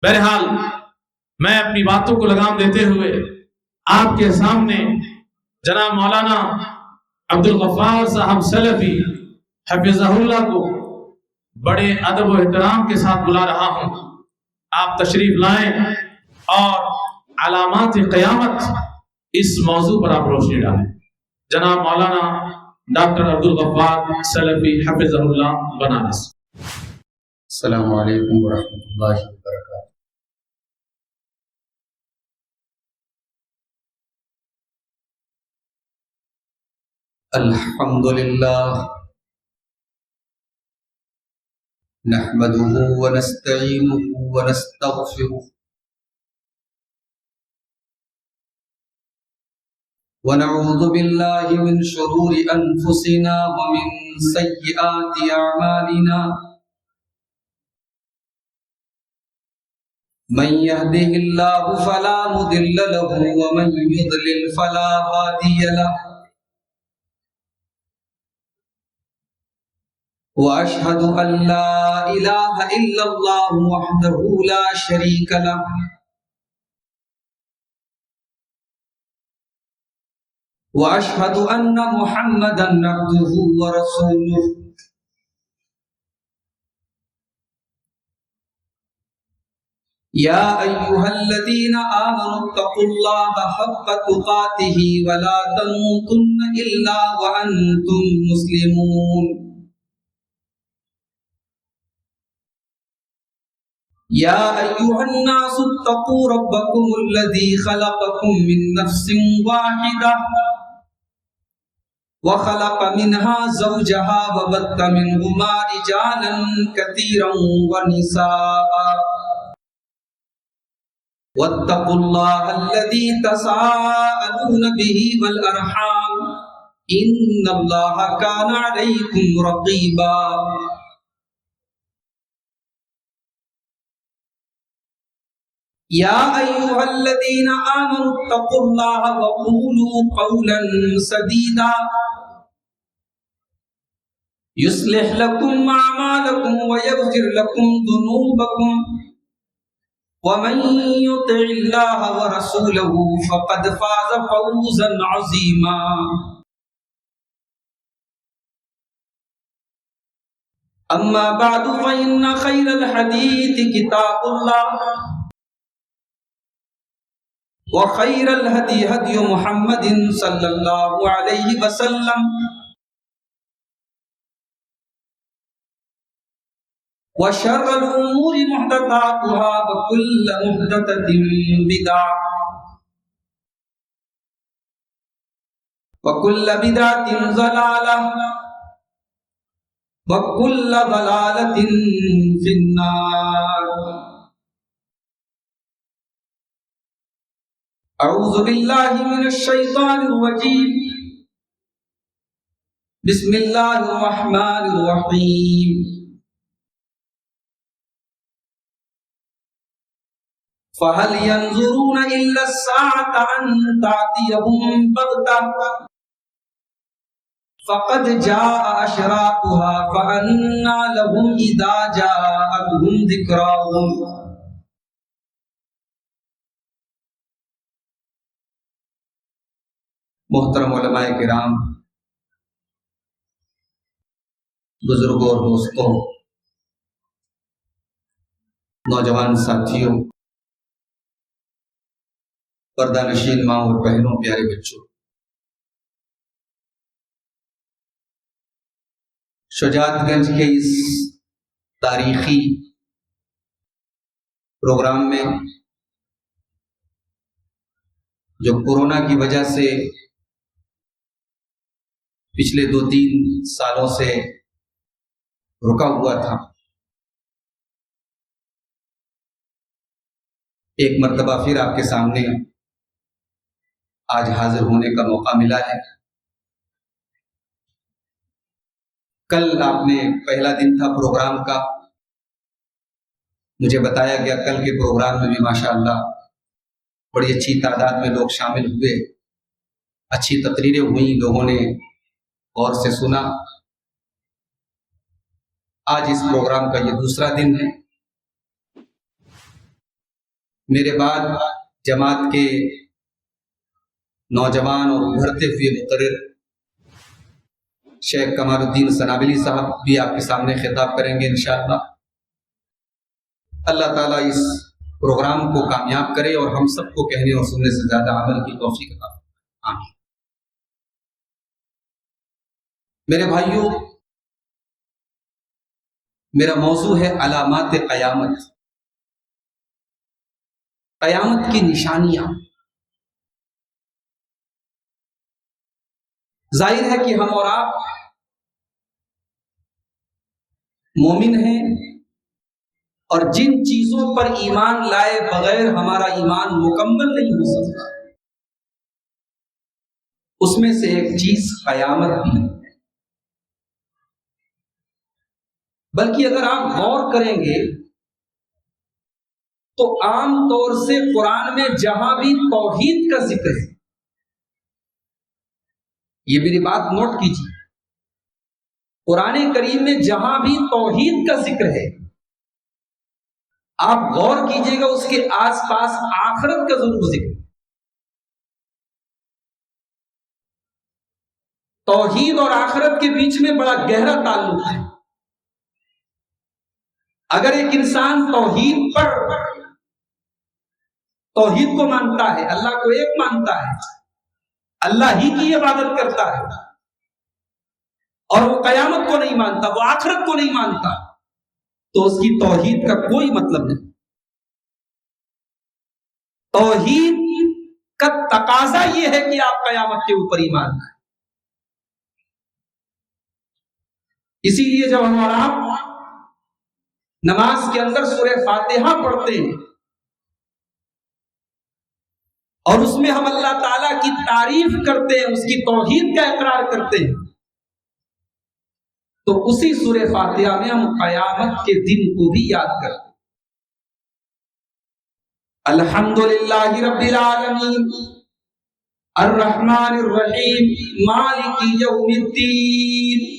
بہرحال میں اپنی باتوں کو لگام دیتے ہوئے آپ کے سامنے جناب مولانا عبدالغفار صاحب سلفی حفظہ اللہ کو بڑے ادب و احترام کے ساتھ بلا رہا ہوں. آپ تشریف لائیں اور علامات قیامت اس موضوع پر آپ روشنی ڈالیں. جناب مولانا ڈاکٹر عبدالغفار سلفی حفظہ اللہ بنارس. السلام علیکم ورحمۃ اللہ وبرکاتہ. الحمد للہ نحمده ونستعینه ونستغفره ونعوذ باللہ من شرور انفسنا ومن سیئات اعمالنا من يهده الله فلا مضل له ومن يضلل فلا هادي له وأشهد أن لا إله إلا الله وحده لا شريك له وأشهد أن محمدا عبده ورسوله. يا أيها الذين آمنوا اتقوا الله حق تقاته ولا تموتن إلا وأنتم مسلمون. يا أيها الناس اتقوا ربكم الذي خلقكم من نفس واحدة وخلق منها زوجها وبث منهما رجالا كثيرا ونساء واتقوا الله الذي تساءلون به والأرحام إن الله كان عليكم رقيبا. يا أيها الذين آمنوا اتقوا الله وقولوا قولا سديدا يصلح لكم أعمالكم ويغفر لكم ذنوبكم ومن يطع الله ورسوله فقد فاز فوزا عظيما. أما بعد فإن خير الحديث كتاب الله وخير الهدي هدي محمد صلى الله عليه وسلم وشر الأمور محدثاتها وكل محدثة بدعة وكل بدعة ضلالة وكل ضلالة في النار. اعوذ باللہ من الشیطان الرجیم. بسم اللہ الرحمن الرحیم. فَهَلْ يَنْظُرُونَ إِلَّا السَّاعَةَ أَن تَأْتِيَهُم بَغْتَةً فَقَدْ جَاءَ أَشْرَاطُهَا فَأَنَّىٰ لَهُمْ إِذَا جَاءَتْهُمْ ذِكْرَاهُمْ. محترم علماء کرام، بزرگوں اور دوستوں، نوجوان ساتھیوں، پردہ نشین ماں اور بہنوں، پیارے بچوں، شجاعت گنج کے اس تاریخی پروگرام میں جو کورونا کی وجہ سے پچھلے 2-3 سالوں سے رکا ہوا تھا، ایک مرتبہ پھر آپ کے سامنے آج حاضر ہونے کا موقع ملا ہے. کل آپ نے پہلا دن تھا پروگرام کا، مجھے بتایا گیا کل کے پروگرام میں بھی ماشاءاللہ بڑی اچھی تعداد میں لوگ شامل ہوئے، اچھی تقریریں ہوئیں، لوگوں نے غور سے سنا. آج اس پروگرام کا یہ دوسرا دن ہے. میرے بعد جماعت کے نوجوان اور ابھرتے ہوئے مقرر شیخ کمال الدین سنابلی صاحب بھی آپ کے سامنے خطاب کریں گے انشاءاللہ۔ اللہ تعالیٰ اس پروگرام کو کامیاب کرے اور ہم سب کو کہنے اور سننے سے زیادہ عمل کی توفیق عطا فرمائے، آمین۔ میرے بھائیوں، میرا موضوع ہے علامات قیامت، قیامت کی نشانیاں۔ ظاہر ہے کہ ہم اور آپ مومن ہیں، اور جن چیزوں پر ایمان لائے بغیر ہمارا ایمان مکمل نہیں ہو سکتا، اس میں سے ایک چیز قیامت بھی ہے۔ بلکہ اگر آپ غور کریں گے تو عام طور سے قرآن میں جہاں بھی توحید کا ذکر ہے، یہ میری بات نوٹ کیجیے، قرآن کریم میں جہاں بھی توحید کا ذکر ہے، آپ غور کیجئے گا اس کے آس پاس آخرت کا ضرور ذکر ہے۔ توحید اور آخرت کے بیچ میں بڑا گہرا تعلق ہے۔ اگر ایک انسان توحید کو مانتا ہے، اللہ کو ایک مانتا ہے، اللہ ہی کی عبادت کرتا ہے، اور وہ قیامت کو نہیں مانتا، وہ آخرت کو نہیں مانتا، تو اس کی توحید کا کوئی مطلب نہیں۔ توحید کا تقاضا یہ ہے کہ آپ قیامت کے اوپر ایمان لائیں۔ اسی لیے جب ہم اور آپ نماز کے اندر سورہ فاتحہ پڑھتے ہیں اور اس میں ہم اللہ تعالیٰ کی تعریف کرتے ہیں، اس کی توحید کا اقرار کرتے ہیں، تو اسی سورہ فاتحہ میں ہم قیامت کے دن کو بھی یاد کرتے ہیں۔ الحمدللہ رب العالمین الرحمن الرحیم مالک یوم الدین۔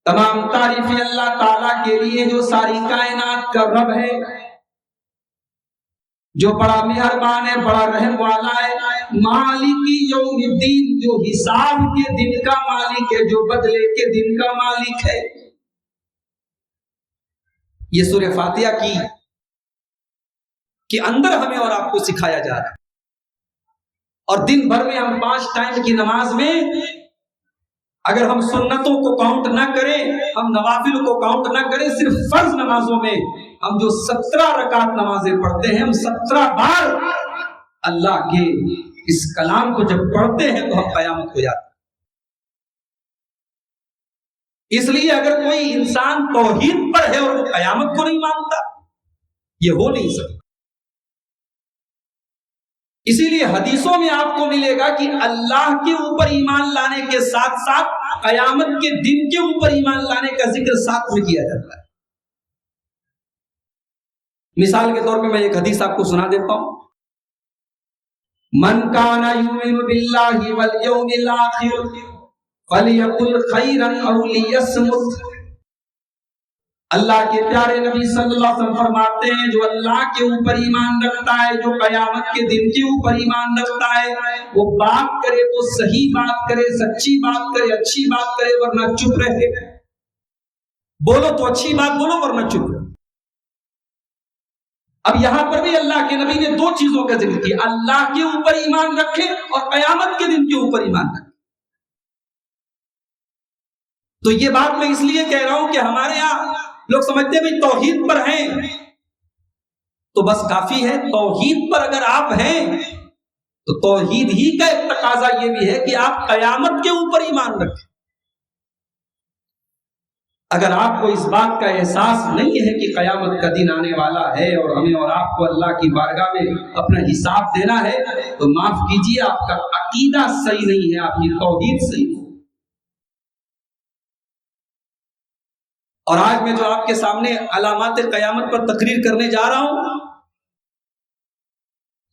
تمام تعریفیں اللہ تعالیٰ کے لیے جو ساری کائنات کا رب ہے، جو بڑا مہربان ہے، بڑا رحم والا ہے۔ مالک یوم الدین، جو حساب کے دن کا مالک ہے، جو بدلے کے دن کا مالک ہے۔ یہ سورہ فاتحہ کے اندر ہمیں اور آپ کو سکھایا جا رہا ہے۔ اور دن بھر میں ہم 5 ٹائم کی نماز میں اگر ہم سنتوں کو کاؤنٹ نہ کریں، ہم نوافل کو کاؤنٹ نہ کریں، صرف فرض نمازوں میں ہم جو 17 رکعت نمازیں پڑھتے ہیں، ہم 17 بار اللہ کے اس کلام کو جب پڑھتے ہیں تو ہم قیامت ہو جاتے ہیں۔ اس لیے اگر کوئی انسان توحید پر ہے اور وہ قیامت کو نہیں مانتا، یہ ہو نہیں سکتا۔ اسی لیے حدیثوں میں آپ کو ملے گا کہ اللہ کے اوپر ایمان لانے کے ساتھ ساتھ قیامت کے دن کے اوپر ایمان لانے کا ذکر ساتھ میں کیا جاتا ہے۔ مثال کے طور پہ میں ایک حدیث آپ کو سنا دیتا ہوں۔ من کان یؤمن باللہ والیوم الآخر فلیقل خیرا او لیصمت۔ اللہ کے پیارے نبی صلی اللہ علیہ وسلم فرماتے ہیں، جو اللہ کے اوپر ایمان رکھتا ہے، جو قیامت کے دن کے اوپر ایمان رکھتا ہے، وہ بات کرے تو صحیح بات کرے، سچی بات کرے، اچھی بات کرے، ورنہ چپ رہے۔ بولو تو اچھی بات بولو، ورنہ چپ رہے۔ اب یہاں پر بھی اللہ کے نبی نے 2 چیزوں کا ذکر کیا، اللہ کے اوپر ایمان رکھے اور قیامت کے دن کے اوپر ایمان رکھے۔ تو یہ بات میں اس لیے کہہ رہا ہوں کہ ہمارے یہاں لوگ سمجھتے ہیں بھائی توحید پر ہیں تو بس کافی ہے۔ توحید پر اگر آپ ہیں تو توحید ہی کا ایک تقاضا یہ بھی ہے کہ آپ قیامت کے اوپر ایمان رکھیں۔ اگر آپ کو اس بات کا احساس نہیں ہے کہ قیامت کا دن آنے والا ہے اور ہمیں اور آپ کو اللہ کی بارگاہ میں اپنا حساب دینا ہے، تو معاف کیجیے، آپ کا عقیدہ صحیح نہیں ہے، آپ کی توحید صحیح نہیں ہے۔ اور آج میں جو آپ کے سامنے علامات قیامت پر تقریر کرنے جا رہا ہوں،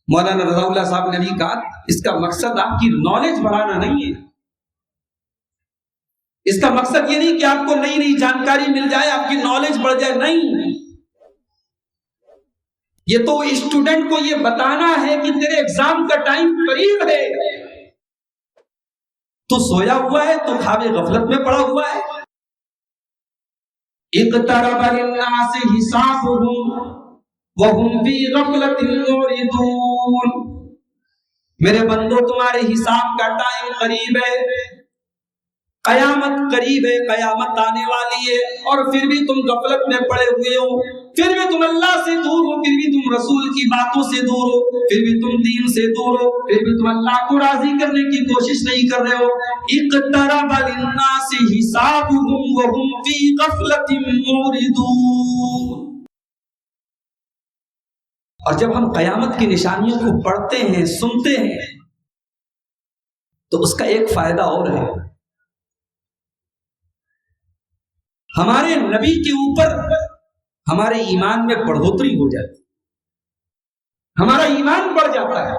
مولانا رضا اللہ صاحب نے بھی کہا، اس کا مقصد آپ کی نالج بڑھانا نہیں ہے، اس کا مقصد یہ نہیں کہ آپ کو نئی نئی جانکاری مل جائے، آپ کی نالج بڑھ جائے، نہیں۔ یہ تو اسٹوڈنٹ کو یہ بتانا ہے کہ تیرے ایگزام کا ٹائم قریب ہے، تو سویا ہوا ہے، تو خواب غفلت میں پڑا ہوا ہے۔ اقترب للناس حسابهم وهم في غفلة معرضون۔ میرے بندو تمہارے حساب کا ٹائم قریب ہے، قیامت قریب ہے، قیامت آنے والی ہے، اور پھر بھی تم غفلت میں پڑے ہوئے ہو، پھر بھی تم اللہ سے دور ہو، پھر بھی تم رسول کی باتوں سے دور ہو، پھر بھی تم دین سے دور ہو، پھر بھی تم اللہ کو راضی کرنے کی کوشش نہیں کر رہے ہو۔ اقترب للناس حسابهم وهم في غفلة معرضون۔ اور جب ہم قیامت کی نشانیوں کو پڑھتے ہیں، سنتے ہیں، تو اس کا ایک فائدہ اور ہے، ہمارے نبی کے اوپر ہمارے ایمان میں بڑھوتری ہو جاتی، ہمارا ایمان بڑھ جاتا ہے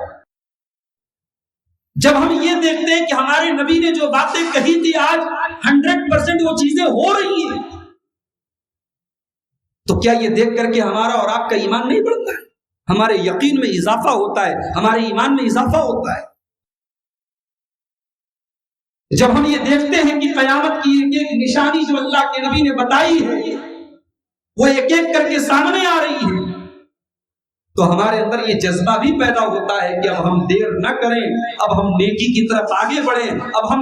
جب ہم یہ دیکھتے ہیں کہ ہمارے نبی نے جو باتیں کہی تھی آج 100% وہ چیزیں ہو رہی ہیں، تو کیا یہ دیکھ کر کے ہمارا اور آپ کا ایمان نہیں بڑھتا ہے؟ ہمارے یقین میں اضافہ ہوتا ہے، ہمارے ایمان میں اضافہ ہوتا ہے۔ جب ہم یہ دیکھتے ہیں کہ قیامت کی ایک ایک نشانی جو اللہ کے نبی نے بتائی ہے وہ ایک ایک کر کے سامنے آ رہی ہے، تو ہمارے اندر یہ جذبہ بھی پیدا ہوتا ہے کہ اب ہم دیر نہ کریں، اب ہم نیکی کی طرف آگے بڑھیں، اب ہم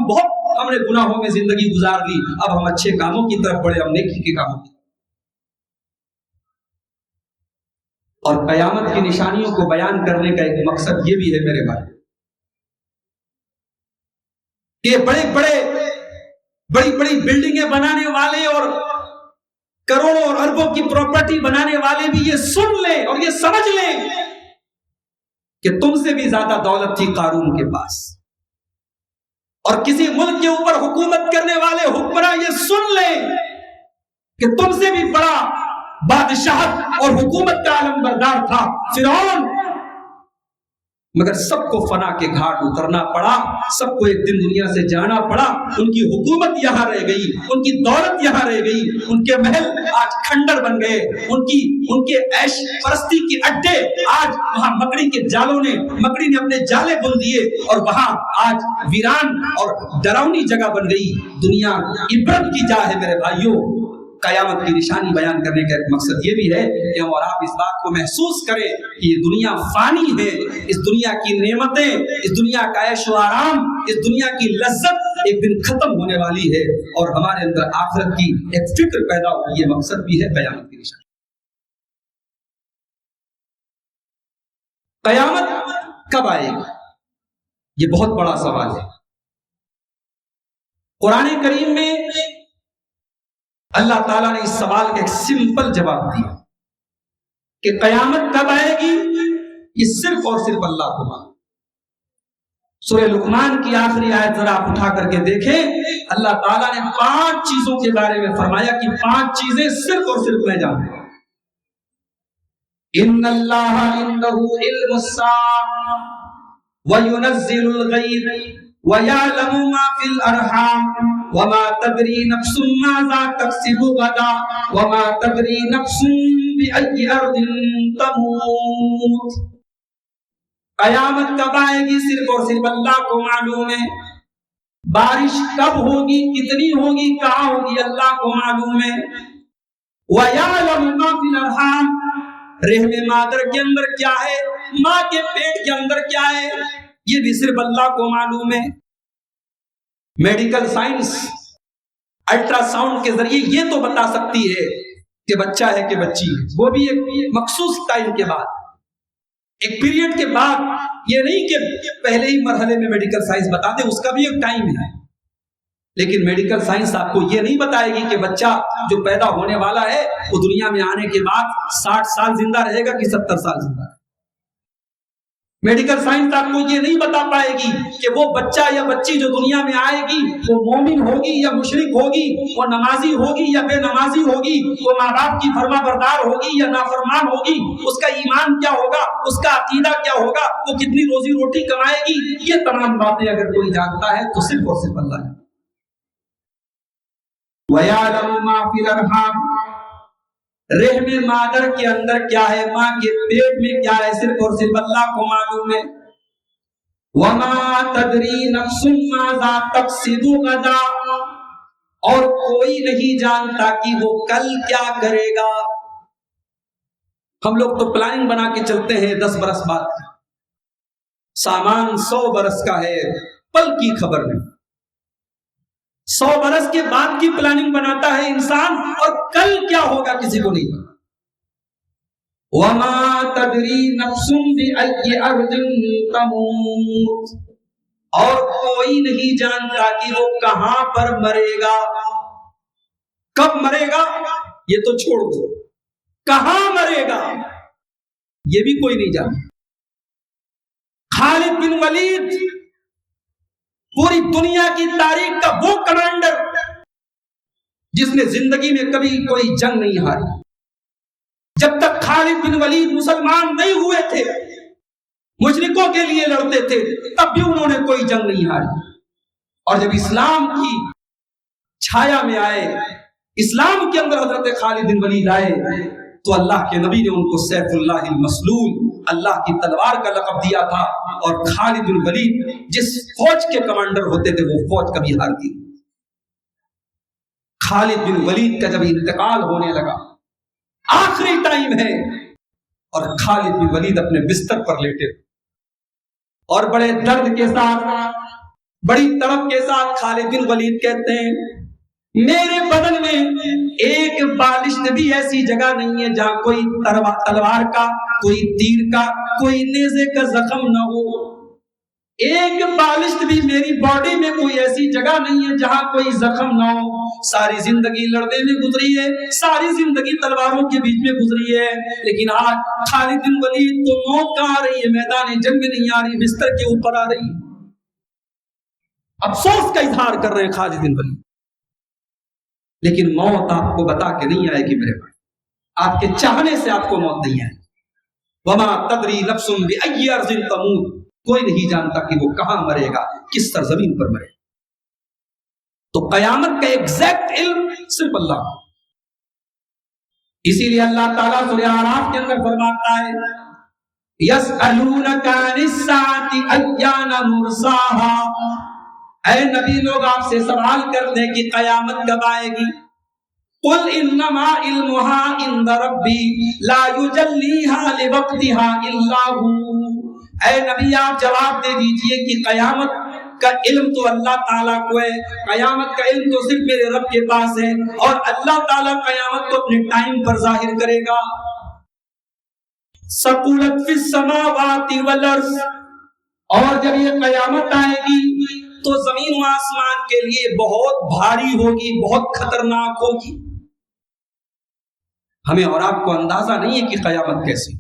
بہت ہم نے گناہوں میں زندگی گزار دی، اب ہم اچھے کاموں کی طرف بڑھیں، ہم نیکی کے کاموں کی طرف۔ اور قیامت کی نشانیوں کو بیان کرنے کا ایک مقصد یہ بھی ہے میرے بھائی کہ بڑی بڑی بلڈنگیں بنانے والے اور کروڑوں اور اربوں کی پراپرٹی بنانے والے بھی یہ سن لیں اور یہ سمجھ لیں کہ تم سے بھی زیادہ دولت تھی قارون کے پاس، اور کسی ملک کے اوپر حکومت کرنے والے حکمراں یہ سن لیں کہ تم سے بھی بڑا بادشاہت اور حکومت کا علم بردار تھا فرعون، مگر سب کو فنا کے گھاٹ اترنا پڑا، سب کو ایک دن دنیا سے جانا پڑا، ان کی حکومت یہاں رہ گئی، ان کی دولت یہاں رہ گئی، ان کے محل آج کھنڈر بن گئے، ان کے عیش پرستی کے اڈے آج وہاں مکڑی کے جالوں نے مکڑی نے اپنے جالے بن دیے، اور وہاں آج ویران اور ڈراؤنی جگہ بن گئی۔ دنیا عبرت کی جا ہے میرے بھائیوں۔ قیامت کی نشانی بیان کرنے کا ایک مقصد یہ بھی ہے کہ ہم اور آپ اس بات کو محسوس کریں کہ یہ دنیا فانی ہے، اس دنیا کی نعمتیں، اس دنیا کا عیش و آرام، اس دنیا کی لذت ایک دن ختم ہونے والی ہے، اور ہمارے اندر آخرت کی ایک فکر پیدا ہوئی، یہ مقصد بھی ہے قیامت کی نشانی۔ قیامت کب آئے گی؟ یہ بہت بڑا سوال ہے۔ قرآن کریم میں اللہ تعالیٰ نے اس سوال کا ایک سمپل جواب دیا کہ قیامت کب آئے گی یہ صرف اور صرف اللہ کو معلوم۔ سورہ لقمان کی آخری آیت ذرا آپ اٹھا کر کے دیکھیں، اللہ تعالیٰ نے 5 چیزوں کے بارے میں فرمایا کہ 5 چیزیں صرف اور صرف میں جانتا ہوں۔ ان اللہ عنده علم الساعۃ وینزل الغیث وَيَعْلَمُ مَا فِي الْأَرْحَامِ وَمَا تَدْرِي نَفْسٌ مَاذَا تَكْسِبُ غَدًا وَمَا تَدْرِي نَفْسٌ بِأَيِّ أَرْضٍ تَمُوتُ۔ قیامت کب آئے گی صرف اور صرف اللہ کو معلوم ہے، بارش کب ہوگی، کتنی ہوگی، کہاں ہوگی، اللہ کو معلوم ہے۔ وَيَعْلَمُ مَا فِي الْأَرْحَامِ، رحم مادر کے اندر کیا ہے، ماں کے پیٹ کے اندر کیا ہے، یہ بھی صرف اللہ کو معلوم ہے۔ میڈیکل سائنس الٹرا ساؤنڈ کے ذریعے یہ تو بتا سکتی ہے کہ بچہ ہے کہ بچی ہے، وہ بھی ایک مخصوص ٹائم کے بعد، ایک پیریڈ کے بعد، یہ نہیں کہ پہلے ہی مرحلے میں میڈیکل سائنس بتا دے، اس کا بھی ایک ٹائم ہے۔ لیکن میڈیکل سائنس آپ کو یہ نہیں بتائے گی کہ بچہ جو پیدا ہونے والا ہے وہ دنیا میں آنے کے بعد 60 سال زندہ رہے گا کہ 70 سال زندہ رہے گا۔ میڈیکل سائنس آپ کو یہ نہیں بتا پائے گی کہ وہ بچہ یا بچی جو دنیا میں آئے گی وہ مومن ہوگی یا مشرک ہوگی، وہ نمازی ہوگی یا بے نمازی ہوگی، وہ ماں باپ کی فرما بردار ہوگی یا نافرمان ہوگی، اس کا ایمان کیا ہوگا، اس کا عقیدہ کیا ہوگا، وہ کتنی روزی روٹی کمائے گی۔ یہ تمام باتیں اگر کوئی جانتا ہے تو صرف اور صرف اللہ ہے۔ وَيَعْلَمُ مَا فِي الْأَرْحَامِ، رحم مادر کے اندر کیا ہے، ماں کے پیٹ میں کیا ہے، صرف اور صرف اللہ کو معلوم ہے۔ وما تدری نفس ماذا تکسب غدا، اور کوئی نہیں جانتا کہ وہ کل کیا کرے گا۔ ہم لوگ تو پلاننگ بنا کے چلتے ہیں 10 برس بعد، سامان 100 برس کا ہے، پل کی خبر نہیں۔ 100 برس کے بعد کی پلاننگ بناتا ہے انسان، اور کل کیا ہوگا کسی کو نہیں پتا۔ وَمَا تَدْرِي نَفْسٌ بِأَيِّ أَرْضٍ تَمُوتُ، اور کوئی نہیں جانتا کہ وہ کہاں پر مرے گا، کب مرے گا یہ تو چھوڑ دو، کہاں مرے گا یہ بھی کوئی نہیں جانتا۔ خالد بن ولید پوری دنیا کی تاریخ کا وہ کمانڈر جس نے زندگی میں کبھی کوئی جنگ نہیں ہاری۔ جب تک خالد بن ولید مسلمان نہیں ہوئے تھے، مشرکوں کے لیے لڑتے تھے، تب بھی انہوں نے کوئی جنگ نہیں ہاری۔ اور جب اسلام کی چھایا میں آئے، اسلام کے اندر حضرت خالد بن ولید آئے، تو اللہ کے نبی نے ان کو سیف اللہ المسلول، اللہ کی تلوار کا لقب دیا تھا۔ اور خالد بن ولید جس فوج کے کمانڈر ہوتے تھے وہ فوج کبھی ہارتی۔ خالد بن ولید کا جب انتقال ہونے لگا، آخری ٹائم ہے، اور خالد بن ولید اپنے بستر پر لیٹے اور بڑے درد کے ساتھ، بڑی تڑپ کے ساتھ خالد بن ولید کہتے ہیں میرے بدن میں ایک بالشت بھی ایسی جگہ نہیں ہے جہاں کوئی تلوار کا، کوئی تیر کا، کوئی نیزے کا زخم نہ ہو۔ ایک بالشت بھی میری باڈی میں کوئی ایسی جگہ نہیں ہے جہاں کوئی زخم نہ ہو۔ ساری زندگی لڑنے میں گزری ہے، ساری زندگی تلواروں کے بیچ میں گزری ہے، لیکن آج خالد بن ولید تو موت کا آ رہی ہے، میدان جنگ میں نہیں آ رہی، بستر کے اوپر آ رہی ہے۔ افسوس کا اظہار کر رہے ہیں خالد بن ولید، لیکن موت آپ کو بتا کے نہیں آئے گی میرے بھائی، آپ کے چاہنے سے آپ کو موت نہیں آئے گی۔ وما تدری نفس بأی ارض تموت، کوئی نہیں جانتا کہ وہ کہاں مرے گا، کس سرزمین پر مرے گا۔ تو قیامت کا ایگزیکٹ علم صرف اللہ کو۔ اسی لیے اللہ تعالیٰ سورہ اعراف کے اندر فرماتا ہے یسألونک عن الساعة ایان مرساها، اے نبی لوگ آپ سے سوال کرتے ہیں کہ قیامت کب آئے گی۔ قل انما علمها عند ربی لا یجلیها لوقتها الا هو، اے نبی آپ جواب دے دیجئے کہ قیامت کا علم تو اللہ تعالیٰ کو ہے، قیامت کا علم تو صرف میرے رب کے پاس ہے، اور اللہ تعالیٰ قیامت کو اپنے ٹائم پر ظاہر کرے گا۔ ثقلت فی السماوات والارض، اور جب یہ قیامت آئے گی تو زمین و آسمان کے لیے بہت بھاری ہوگی، بہت خطرناک ہوگی۔ ہمیں اور آپ کو اندازہ نہیں ہے کہ قیامت کیسی۔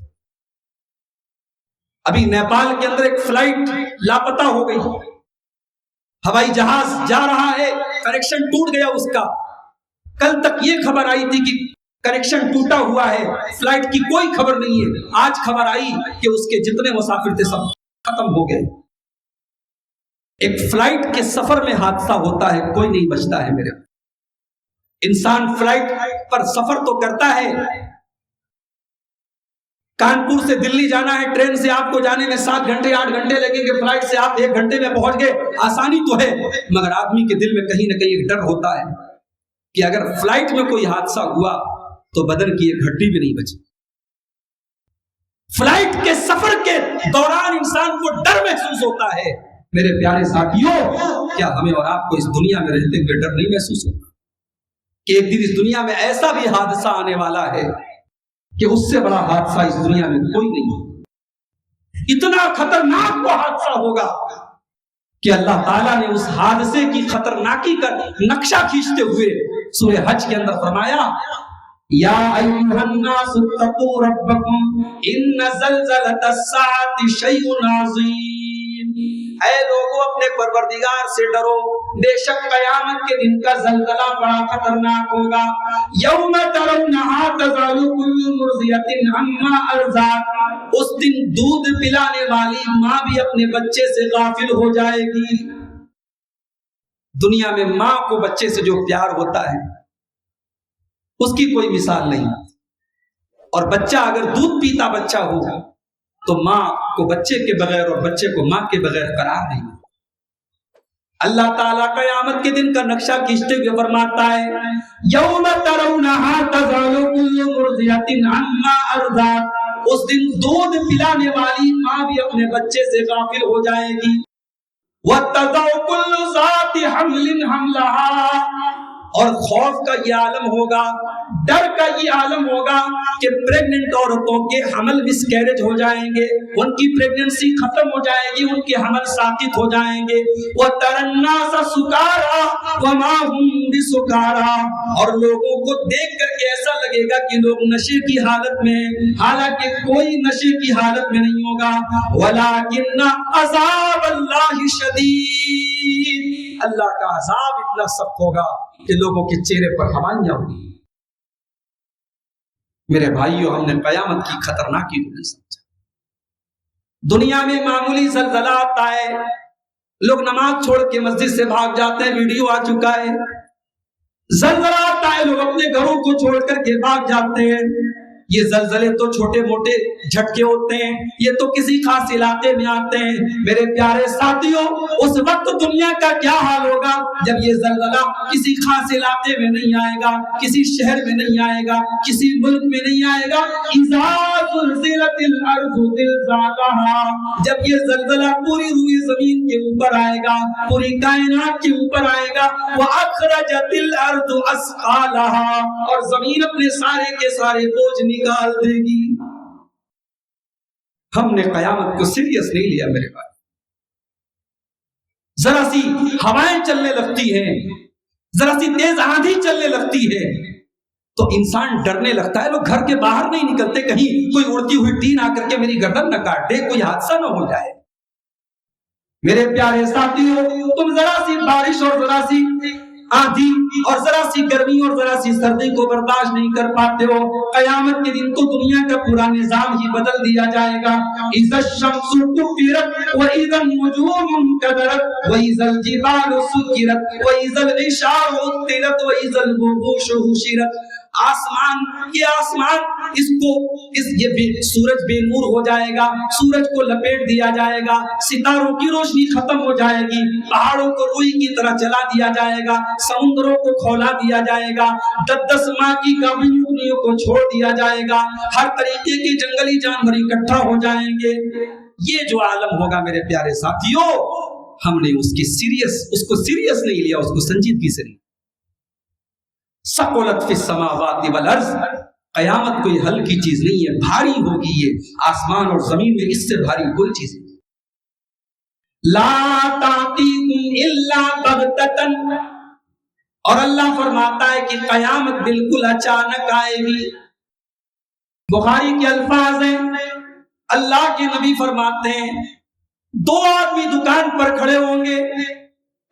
ابھی نیپال کے اندر ایک فلائٹ لاپتہ ہو گئی، ہوائی جہاز جا رہا ہے، کنیکشن ٹوٹ گیا اس کا۔ کل تک یہ خبر آئی تھی کہ کنیکشن ٹوٹا ہوا ہے، فلائٹ کی کوئی خبر نہیں ہے۔ آج خبر آئی کہ اس کے جتنے مسافر تھے سب ختم ہو گئے۔ ایک فلائٹ کے سفر میں حادثہ ہوتا ہے، کوئی نہیں بچتا ہے میرے۔ انسان فلائٹ پر سفر تو کرتا ہے، کانپور سے دلی جانا ہے، ٹرین سے آپ کو جانے میں 7 گھنٹے 8 گھنٹے لگیں گے، فلائٹ سے آپ 1 گھنٹے میں پہنچ گئے، آسانی تو ہے، مگر آدمی کے دل میں کہیں نہ کہیں ایک ڈر ہوتا ہے کہ اگر فلائٹ میں کوئی حادثہ ہوا تو بدن کی ایک ہڈی بھی نہیں بچی۔ فلائٹ کے سفر کے دوران انسان کو ڈر محسوس ہوتا ہے۔ میرے پیارے ساتھیوں، کیا ہمیں اور آپ کو اس دنیا میں رہتے ہوئے ڈر نہیں محسوس ہوتا کہ ایک دن اس دنیا میں ایسا بھی حادثہ آنے والا ہے کہ اس سے بڑا حادثہ اس دنیا میں کوئی نہیں، اتنا خطرناک وہ حادثہ ہوگا کہ اللہ تعالیٰ نے اس حادثے کی خطرناکی کا نقشہ کھینچتے ہوئے سورہ حج کے اندر فرمایا یا ایھا الناس اتقوا ربکم ان زلزلۃ الساعۃ شیء عظیم، اے لوگوں اپنے پروردگار سے ڈرو، بے شک قیامت کے دن کا زلزلہ بڑا خطرناک ہوگا۔ یوم ترونھا تذہل کل مرضعۃ عما ارضعت، اس دن دودھ پلانے والی ماں بھی اپنے بچے سے غافل ہو جائے گی۔ دنیا میں ماں کو بچے سے جو پیار ہوتا ہے اس کی کوئی مثال نہیں۔ اور بچہ اگر دودھ پیتا بچہ ہو تو ماں کو بچے کے بغیر اور بچے کو ماں کے بغیر قرار نہیں. اللہ تعالیٰ قیامت کے دن کا نقشہ کھینچتے ہوئے فرماتا ہے یوم ترونہا تذہل کل مرضعۃ عما ارضعت. اس دن دودھ پلانے والی ماں بھی اپنے بچے سے غافل ہو جائے گی. وتضع کل ذات حمل حملها. اور خوف کا یہ عالم ہوگا, ڈر کا یہ عالم ہوگا کہ پریگننٹ عورتوں کے حمل مس کیریج ہو جائیں گے, ان کی پریگننسی ختم ہو جائے گی, ان کے حمل ساقط ہو جائیں گے. وَتَرَى النَّاسَ سُكَارَىٰ وَمَا هُمْ بِسُكَارَىٰ. اور لوگوں کو دیکھ کر کے ایسا لگے گا کہ لوگ نشے کی حالت میں, حالانکہ کوئی نشے کی حالت میں نہیں ہوگا. وَلَٰكِنَّ عَذَابَ اللَّهِ شَدِيدٌ. اللہ کا عذاب اتنا سخت ہوگا کہ لوگوں کے چہرے پر ہوائیاں ہوں گی. میرے بھائیوں, ہم نے قیامت کی خطرناکی کو نہیں سمجھا. دنیا میں معمولی زلزلہ آتا ہے, لوگ نماز چھوڑ کے مسجد سے بھاگ جاتے ہیں, ویڈیو آ چکا ہے. زلزلہ آتا ہے, لوگ اپنے گھروں کو چھوڑ کر کے بھاگ جاتے ہیں. یہ زلزلے تو چھوٹے موٹے جھٹکے ہوتے ہیں, یہ تو کسی خاص علاقے میں آتے ہیں. میرے پیارے ساتھیوں, اس وقت دنیا کا کیا حال ہوگا جب یہ زلزلہ کسی خاص علاقے میں نہیں آئے گا, کسی شہر میں نہیں آئے گا, کسی ملک میں نہیں آئے گا. اذا زلزلت الارض زلزالها. جب یہ زلزلہ پوری روئی زمین کے اوپر آئے گا, پوری کائنات کے اوپر آئے گا. واخرجت الارض اثقالها. اور زمین اپنے سارے کے سارے بوجھ نکال دے گی. ہم نے قیامت کو سیریس نہیں لیا میرے بھائی. ذرا سی ہوائیں چلنے لگتی ہیں, ذرا سی تیز آندھی چلنے لگتی ہے تو انسان ڈرنے لگتا ہے. لوگ گھر کے باہر نہیں نکلتے, کہیں کوئی اڑتی ہوئی ٹین آ کر کے میری گردن نہ کاٹ دے, کوئی حادثہ نہ ہو جائے. میرے پیارے ساتھیوں, تم ذرا سی بارش اور ذرا سی آندھی اور ذرا سی گرمی اور ذرا سی سردی کو برداشت نہیں کر پاتے ہو. قیامت کے دن تو دنیا کا پورا نظام ہی بدل دیا جائے گا. اذا الشمس كورت واذا النجوم انكدرت واذا الجبال سيرت واذا العشار عطلت واذا الوحوش حشرت. آسمان, یہ آسمان سورج بے نور ہو جائے گا, سورج کو لپیٹ دیا جائے گا, ستاروں کی روشنی ختم ہو جائے گی, پہاڑوں کو روئی کی طرح جلا دیا جائے گا, سمندروں کو کھولا دیا جائے گا, 10 ماہ کی گاؤں کو چھوڑ دیا جائے گا, ہر طریقے کے جنگلی جانور اکٹھا ہو جائیں گے. یہ جو عالم ہوگا میرے پیارے ساتھیوں, ہم نے اس کو سیریس نہیں لیا, اس کو سنجیدگی سے نہیں. ثقلت فی السماوات والارض. قیامت کوئی ہلکی چیز نہیں ہے, بھاری ہوگی. یہ آسمان اور زمین میں اس سے بھاری کوئی چیز نہیں. لا تاتیکم الا بغتۃ. اور اللہ فرماتا ہے کہ قیامت بالکل اچانک آئے گی. بخاری کے الفاظ ہیں, اللہ کے نبی فرماتے ہیں 2 آدمی دکان پر کھڑے ہوں گے.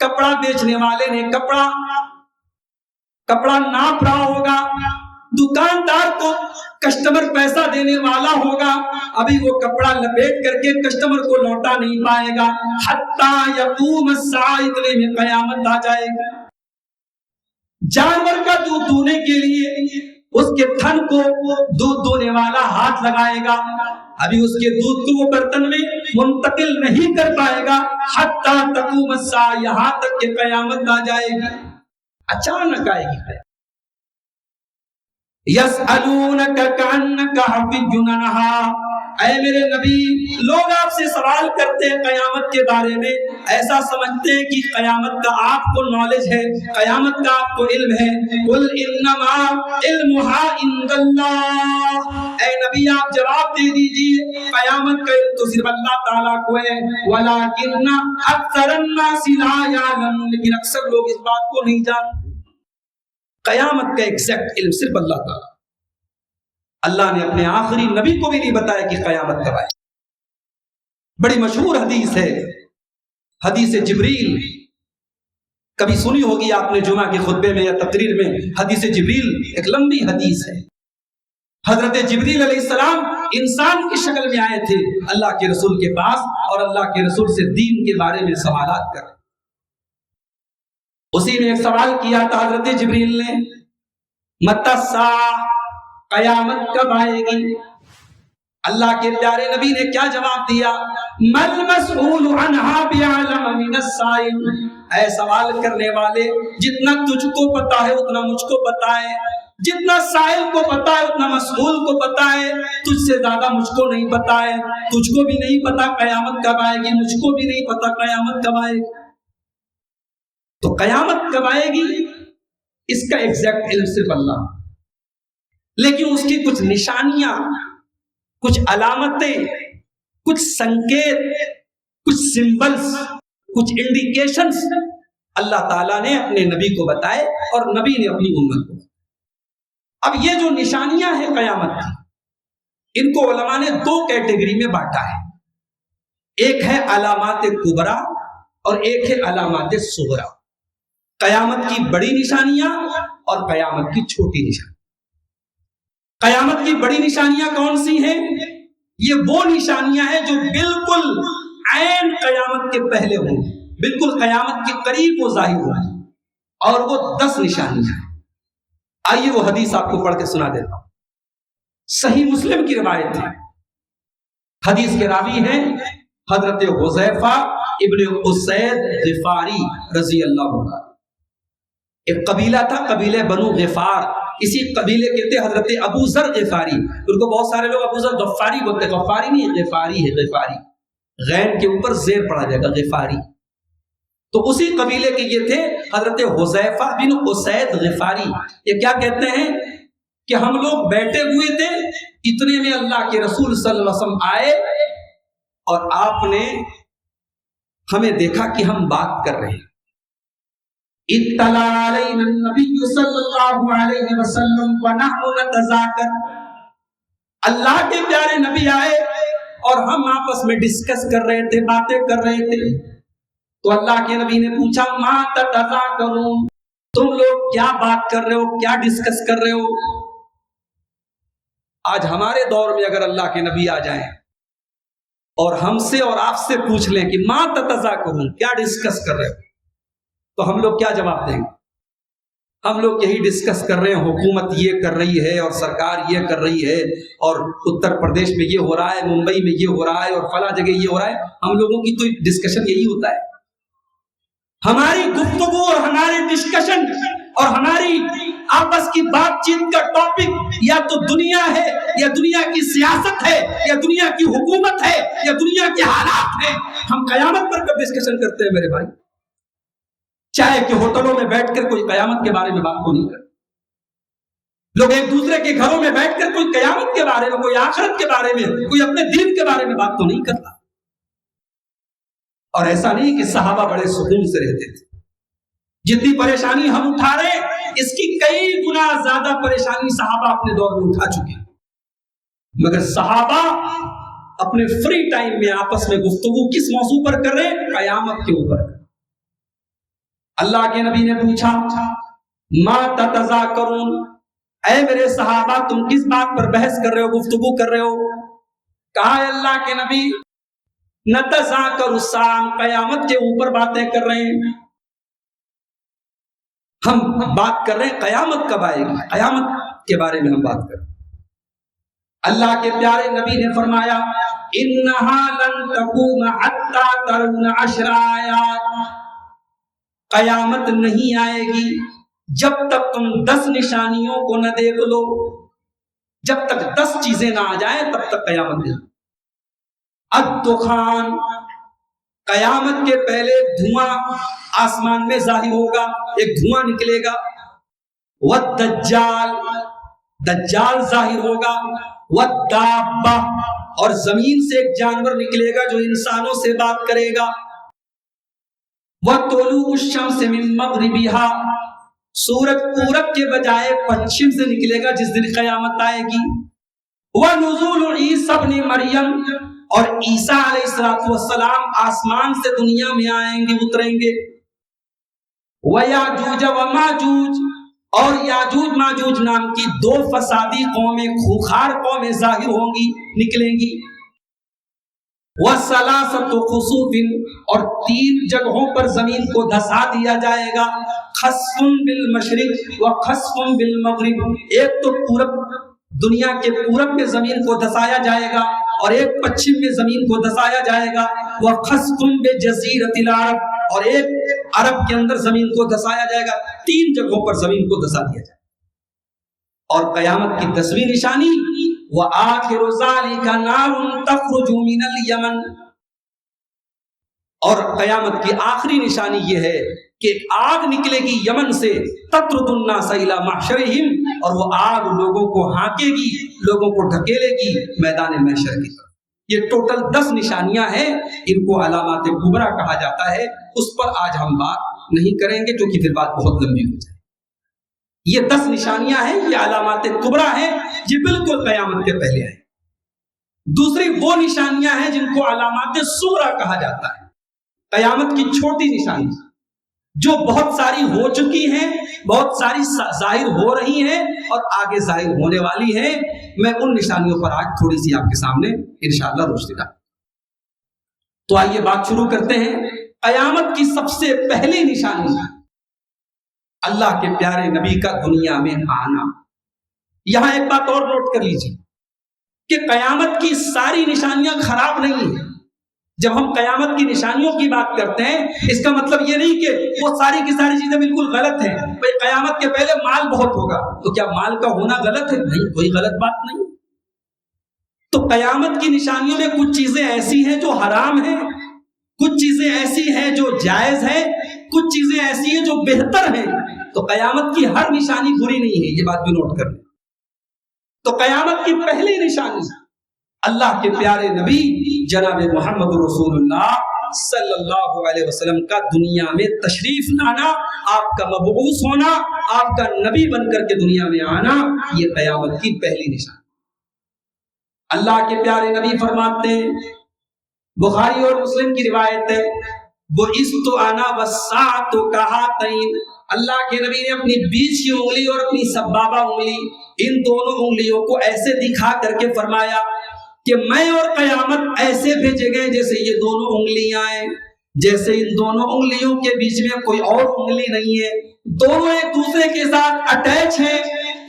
کپڑا بیچنے والے نے کپڑا ناپ رہا ہوگا, دکاندار کو کسٹمر پیسہ دینے والا ہوگا, ابھی وہ کپڑا لپیٹ کر کے کسٹمر کو لوٹا نہیں پائے گا. حتی یقوم الساعہ, اتنے میں قیامت آ جائے گی. جانور کا دودھ دونے کے لیے اس کے تھن کو دودھ دونے والا ہاتھ لگائے گا, ابھی اس کے دودھ کو وہ برتن میں منتقل نہیں کر پائے گا. حتی تقوم الساعہ, یہاں تک کہ قیامت آ جائے گی. اچانک آئے گی. یسألونک کأنک حفی عنہا. اے میرے نبی, لوگ آپ سے سوال کرتے ہیں قیامت کے بارے میں, ایسا سمجھتے ہیں کہ قیامت کا آپ کو نالج ہے, قیامت کا آپ کو علم ہے. قل انما علمها عند اللہ. اے نبی آپ جواب دے دیجئے, قیامت کا علم تو صرف اللہ تعالیٰ کو ہے. ولکن اکثر الناس لا یعلمون, لیکن اکثر لوگ اس بات کو نہیں جانتے. قیامت کا ایگزیکٹ علم صرف اللہ تعالیٰ. اللہ نے اپنے آخری نبی کو بھی نہیں بتایا کہ قیامت کب آئے. بڑی مشہور حدیث ہے, حدیث جبریل. کبھی سنی ہوگی آپ نے جمعہ کے خطبے میں یا تقریر میں. حدیث جبریل ایک لمبی حدیث ہے. حضرت جبریل علیہ السلام انسان کی شکل میں آئے تھے اللہ کے رسول کے پاس, اور اللہ کے رسول سے دین کے بارے میں سوالات کر. اسی میں ایک سوال کیا تھا حضرت جبریل نے, متی الساعہ, قیامت کب آئے گی؟ اللہ کے پیارے نبی نے کیا جواب دیا؟ مل مسئول عنہا بعلم من السائل، اے سوال کرنے والے، جتنا تجھ کو پتا ہے اتنا مجھ کو پتا ہے، جتنا سائل کو پتا ہے اتنا مسئول کو پتا ہے، تجھ سے زیادہ مجھ کو نہیں پتا ہے، تجھ کو بھی نہیں پتا قیامت کب آئے گی، مجھ کو بھی نہیں پتا قیامت کب آئے گی۔ تو قیامت کب آئے گی اس کا ایگزیکٹ علم صرف اللہ، لیکن اس کی کچھ نشانیاں، کچھ علامتیں، کچھ سنکیت، کچھ سمبلز، کچھ انڈیکیشنز اللہ تعالیٰ نے اپنے نبی کو بتائے اور نبی نے اپنی امت کو۔ اب یہ جو نشانیاں ہیں قیامت کی، ان کو علماء نے دو کیٹیگری میں بانٹا ہے، ایک ہے علامات کبریٰ اور ایک ہے علامات صغریٰ، قیامت کی بڑی نشانیاں اور قیامت کی چھوٹی نشانیاں۔ قیامت کی بڑی نشانیاں کون سی ہیں؟ یہ وہ نشانیاں ہیں جو بالکل عین قیامت کے پہلے ہوں، بالکل قیامت کے قریب وہ ظاہر ہوں، اور وہ 10 نشانیاں ہیں۔ آئیے وہ حدیث آپ کو پڑھ کے سنا دیتا ہوں، صحیح مسلم کی روایت ہے، حدیث کے راوی ہیں حضرت حذیفہ ابن اسید غفاری رضی اللہ عنہ۔ ایک قبیلہ تھا، قبیلہ بنو غفار، اسی قبیلے کے تھے حضرت ابو ذر غفاری، ان کو بہت سارے لوگ ابو ذر غفاری بولتے ہیں، غفاری نہیں غفاری ہے، غفاری غین کے اوپر زیر پڑا جائے گا، غفاری۔ تو اسی قبیلے کے یہ تھے حضرت حذیفہ بن اسید غفاری۔ یہ کیا کہتے ہیں کہ ہم لوگ بیٹھے ہوئے تھے، اتنے میں اللہ کے رسول صلی اللہ علیہ وسلم آئے اور آپ نے ہمیں دیکھا کہ ہم بات کر رہے ہیں۔ اطلع علینا النبی صلی اللہ علیہ وسلم ونحن نتذاکر، اللہ کے پیارے نبی آئے اور ہم آپس میں ڈسکس کر رہے تھے، باتیں کر رہے تھے۔ تو اللہ کے نبی نے پوچھا ما تتذاکرون، تم لوگ کیا بات کر رہے ہو، کیا ڈسکس کر رہے ہو؟ آج ہمارے دور میں اگر اللہ کے نبی آ جائیں اور ہم سے اور آپ سے پوچھ لیں کہ ما تتذاکرون، کیا ڈسکس کر رہے ہو، تو ہم لوگ کیا جواب دیں گے؟ ہم لوگ یہی ڈسکس کر رہے ہیں، حکومت یہ کر رہی ہے اور سرکار یہ کر رہی ہے اور اتر پردیش میں یہ ہو رہا ہے، ممبئی میں یہ ہو رہا ہے اور فلاں جگہ یہ ہو رہا ہے۔ ہم لوگوں کی تو ڈسکشن یہی ہوتا ہے، ہماری گفتگو اور ہماری ڈسکشن اور ہماری آپس کی بات چیت کا ٹاپک یا تو دنیا ہے، یا دنیا کی سیاست ہے، یا دنیا کی حکومت ہے، یا دنیا کے حالات ہیں۔ ہم قیامت پر کب ڈسکشن کرتے ہیں میرے بھائی؟ چاہے کہ ہوٹلوں میں بیٹھ کر کوئی قیامت کے بارے میں بات تو نہیں کرتے، لوگ ایک دوسرے کے گھروں میں بیٹھ کر کوئی قیامت کے بارے میں، کوئی آخرت کے بارے میں، کوئی اپنے دین کے بارے میں بات تو نہیں کرتا۔ اور ایسا نہیں کہ صحابہ بڑے سکون سے رہتے تھے، جتنی پریشانی ہم اٹھا رہے ہیں اس کی کئی گنا زیادہ پریشانی صحابہ اپنے دور میں اٹھا چکے ہیں، مگر صحابہ اپنے فری ٹائم میں آپس میں گفتگو کس موضوع پر کر رہے ہیں؟ قیامت کے اوپر۔ اللہ کے نبی نے پوچھا ما تتذاکرون، اے میرے صحابہ تم کس بات پر بحث کر رہے ہو، گفتگو کر رہے ہو؟ کہا ہے اللہ کے نبی نتذاکر الساعہ، قیامت کے اوپر باتیں کر رہے ہیں، ہم بات کر رہے ہیں قیامت کب آئے گی، قیامت کے بارے میں ہم بات کر رہے ہیں۔ اللہ کے پیارے نبی نے فرمایا انہا لن تقوم حتی ترون 10 آیات، قیامت نہیں آئے گی جب تک تم 10 نشانیوں کو نہ دیکھ لو، جب تک 10 چیزیں نہ آ جائیں تب تک قیامت نہیں۔ الدخان، قیامت کے پہلے دھواں آسمان میں ظاہر ہوگا، ایک دھواں نکلے گا۔ والدجال، دجال ظاہر ہوگا۔ والدابہ، اور زمین سے ایک جانور نکلے گا جو انسانوں سے بات کرے گا۔ وطلوع الشمس من مغربها، سورج پورب کے بجائے پچھم سے نکلے گا جس دن قیامت آئے گی۔ ونزول عیسی ابن مریم، اور عیسیٰ علیہ السلام آسمان سے دنیا میں آئیں گے، اتریں گے۔ ویاجوج وماجوج، اور یاجوج ماجوج نام کی 2 فسادی قومیں، خوخار قومیں ظاہر ہوں گی، نکلیں گی۔ وَثَلَاثَةُ خُسُوفٍ، اور 3 جگہوں پر زمین کو دھسا دیا جائے گا۔ خَسْفٌ بِالْمَشْرِقِ وَخَسْفٌ بِالْمَغْرِبِ، ایک تو پورب دنیا کے پورب میں زمین کو دھسایا جائے گا اور ایک پچھم میں زمین کو دھسایا جائے گا، وَخَسْفٌ بِجَزِيرَةِ الْعَرَبِ، اور ایک عرب کے اندر زمین کو دھسایا جائے گا، 3 جگہوں پر زمین کو دھسا دیا جائے گا۔ اور قیامت کی 10ویں نشانی وَآخِرُ ذَلِكَ نَارٌ تَخْرُجُ مِنَ الْيَمَنِ، اور قیامت کی آخری نشانی یہ ہے کہ آگ نکلے گی یمن سے، تطرد الناس الی محشرہم، اور وہ آگ لوگوں کو ہانکے گی، لوگوں کو ڈھکیلے گی میدان محشر کی طرف۔ یہ ٹوٹل 10 نشانیاں ہیں، ان کو علامات کبریٰ کہا جاتا ہے، اس پر آج ہم بات نہیں کریں گے کیونکہ پھر بات بہت لمبی ہو جائے۔ یہ 10 نشانیاں ہیں، یہ علامات کبریٰ ہیں، یہ بالکل قیامت کے پہلے ہیں۔ دوسری وہ نشانیاں ہیں جن کو علامات صغریٰ کہا جاتا ہے، قیامت کی چھوٹی نشانی جو بہت ساری ہو چکی ہیں، بہت ساری ظاہر ہو رہی ہیں اور آگے ظاہر ہونے والی ہیں۔ میں ان نشانیوں پر آج تھوڑی سی آپ کے سامنے انشاءاللہ روشنی ڈالوں۔ تو آئیے بات شروع کرتے ہیں۔ قیامت کی سب سے پہلی نشانی اللہ کے پیارے نبی کا دنیا میں آنا۔ یہاں ایک بات اور نوٹ کر لیجیے کہ قیامت کی ساری نشانیاں خراب نہیں ہیں۔ جب ہم قیامت کی نشانیوں کی بات کرتے ہیں، اس کا مطلب یہ نہیں کہ وہ ساری کی ساری چیزیں بالکل غلط ہیں۔ بھئی قیامت کے پہلے مال بہت ہوگا، تو کیا مال کا ہونا غلط ہے؟ نہیں، کوئی غلط بات نہیں۔ تو قیامت کی نشانیوں میں کچھ چیزیں ایسی ہیں جو حرام ہیں، کچھ چیزیں ایسی ہیں جو جائز ہیں، کچھ چیزیں ایسی ہیں جو بہتر ہیں۔ تو قیامت کی ہر نشانی بری نہیں ہے، یہ بات بھی نوٹ کر لیں۔ تو قیامت کی پہلی نشانی اللہ کے پیارے نبی جناب محمد رسول اللہ صلی اللہ علیہ وسلم کا دنیا میں تشریف لانا، آپ کا مبعوث ہونا، آپ کا نبی بن کر کے دنیا میں آنا، یہ قیامت کی پہلی نشانی۔ اللہ کے پیارے نبی فرماتے ہیں، بخاری اور مسلم کی روایت ہے، بُعِثْتُ أَنَا وَالسَّاعَةُ كَهَاتَيْنِ، اللہ کے نبی نے اپنی بیچ کی انگلی اور اپنی سبابہ انگلی، ان دونوں انگلیوں کو ایسے دکھا کر کے فرمایا کہ میں اور قیامت ایسے بھیجے گئے جیسے یہ دونوں انگلیاں ہیں، جیسے ان دونوں انگلیوں کے بیچ میں کوئی اور انگلی نہیں ہے، دونوں ایک دوسرے کے ساتھ اٹیچ ہیں۔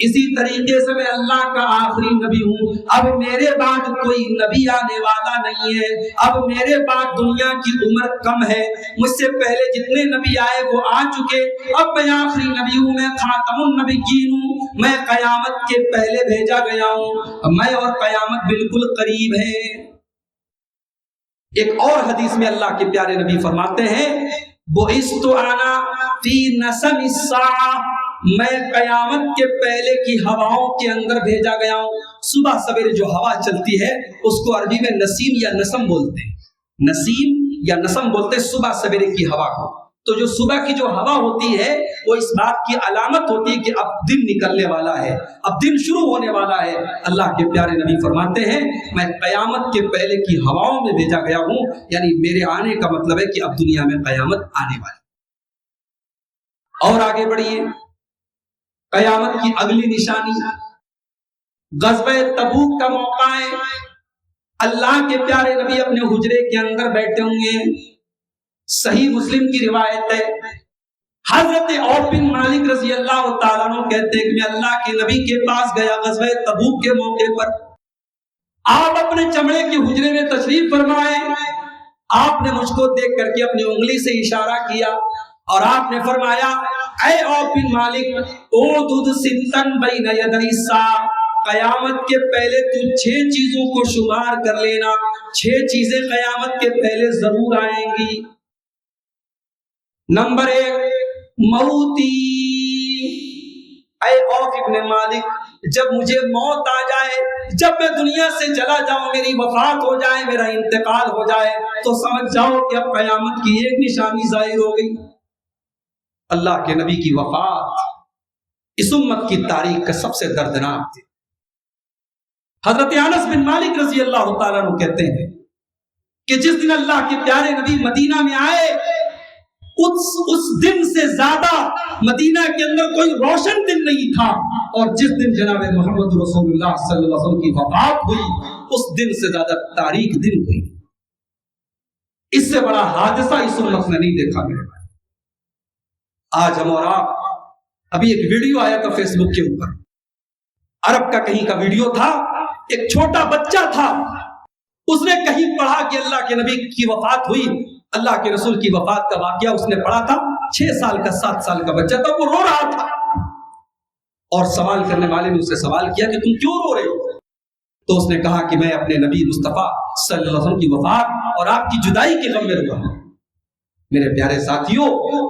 اسی طریقے سے میں اللہ کا آخری نبی ہوں، اب میرے بعد کوئی نبی آنے والا نہیں ہے، اب میرے بعد دنیا کی عمر کم ہے، مجھ سے پہلے جتنے نبی آئے وہ آ چکے، اب میں آخری نبی ہوں، میں خاتم النبیین ہوں، میں قیامت کے پہلے بھیجا گیا ہوں، میں اور قیامت بالکل قریب ہے۔ ایک اور حدیث میں اللہ کے پیارے نبی فرماتے ہیں، بُعِثْتُ أَنَا فِي نَسَمِ السَّاعَةِ، میں قیامت کے پہلے کی ہواؤں کے اندر بھیجا گیا ہوں۔ صبح سویرے جو ہوا چلتی ہے اس کو عربی میں نسیم یا نسم بولتے ہیں، نسیم یا نسم بولتے ہیں صبح سویرے کی ہوا کو۔ تو جو صبح کی جو ہوا ہوتی ہے وہ اس بات کی علامت ہوتی ہے کہ اب دن نکلنے والا ہے، اب دن شروع ہونے والا ہے۔ اللہ کے پیارے نبی فرماتے ہیں، میں قیامت کے پہلے کی ہواؤں میں بھیجا گیا ہوں، یعنی میرے آنے کا مطلب ہے کہ اب دنیا میں قیامت آنے والی۔ اور آگے بڑھیے، قیامت کی اگلی نشانی غزوہ تبوک کا موقع ہے۔ اللہ کے پیارے نبی اپنے حجرے کے اندر بیٹھے ہوں گے، صحیح مسلم کی روایت ہے، حضرت عوف بن مالک رضی اللہ تعالیٰ عنہ کہتے ہیں کہ میں اللہ کے نبی کے پاس گیا غزوہ تبوک کے موقع پر، آپ اپنے چمڑے کے حجرے میں تشریف فرمائے، آپ نے مجھ کو دیکھ کر کے اپنی انگلی سے اشارہ کیا اور آپ نے فرمایا، اے عوف بن مالک، اعدد ستن بین یدی الساعہ، قیامت کے پہلے تو 6 چیزوں کو شمار کر لینا، 6 چیزیں قیامت کے پہلے ضرور آئیں گی۔ نمبر 1، موتی، اے عوف بن مالک، جب مجھے موت آ جائے، جب میں دنیا سے چلا جاؤں، میری وفات ہو جائے، میرا انتقال ہو جائے، تو سمجھ جاؤ کہ اب قیامت کی ایک نشانی ظاہر ہو گئی۔ اللہ کے نبی کی وفات اس امت کی تاریخ کا سب سے دردناک تھی۔ حضرت انس بن مالک رضی اللہ تعالیٰ عنہ کہتے ہیں کہ جس دن اللہ کے پیارے نبی مدینہ میں آئے، اس دن سے زیادہ مدینہ کے اندر کوئی روشن دن نہیں تھا، اور جس دن جناب محمد رسول اللہ صلی اللہ علیہ وسلم کی وفات ہوئی، اس دن سے زیادہ تاریخ دن ہوئی۔ اس سے بڑا حادثہ اس امت نے نہیں دیکھا میرے بھائی۔ آج ہم اور آپ، ابھی ایک ویڈیو آیا تھا فیس بک کے اوپر، عرب کا کہیں کا ویڈیو تھا، ایک چھوٹا بچہ تھا، اس نے کہیں پڑھا کہ اللہ کے نبی کی وفات ہوئی، اللہ کے رسول کی وفات کا واقعہ اس نے پڑھا تھا، 6 سال کا 7 سال کا بچہ تھا، وہ رو رہا تھا، اور سوال کرنے والے نے اس سے سوال کیا کہ تم کیوں رو رہے ہو؟ تو اس نے کہا کہ میں اپنے نبی مصطفیٰ صلی اللہ علیہ وسلم کی وفات اور آپ کی جدائی کے غم میں رو رہا ہوں۔ میرے پیارے ساتھیوں،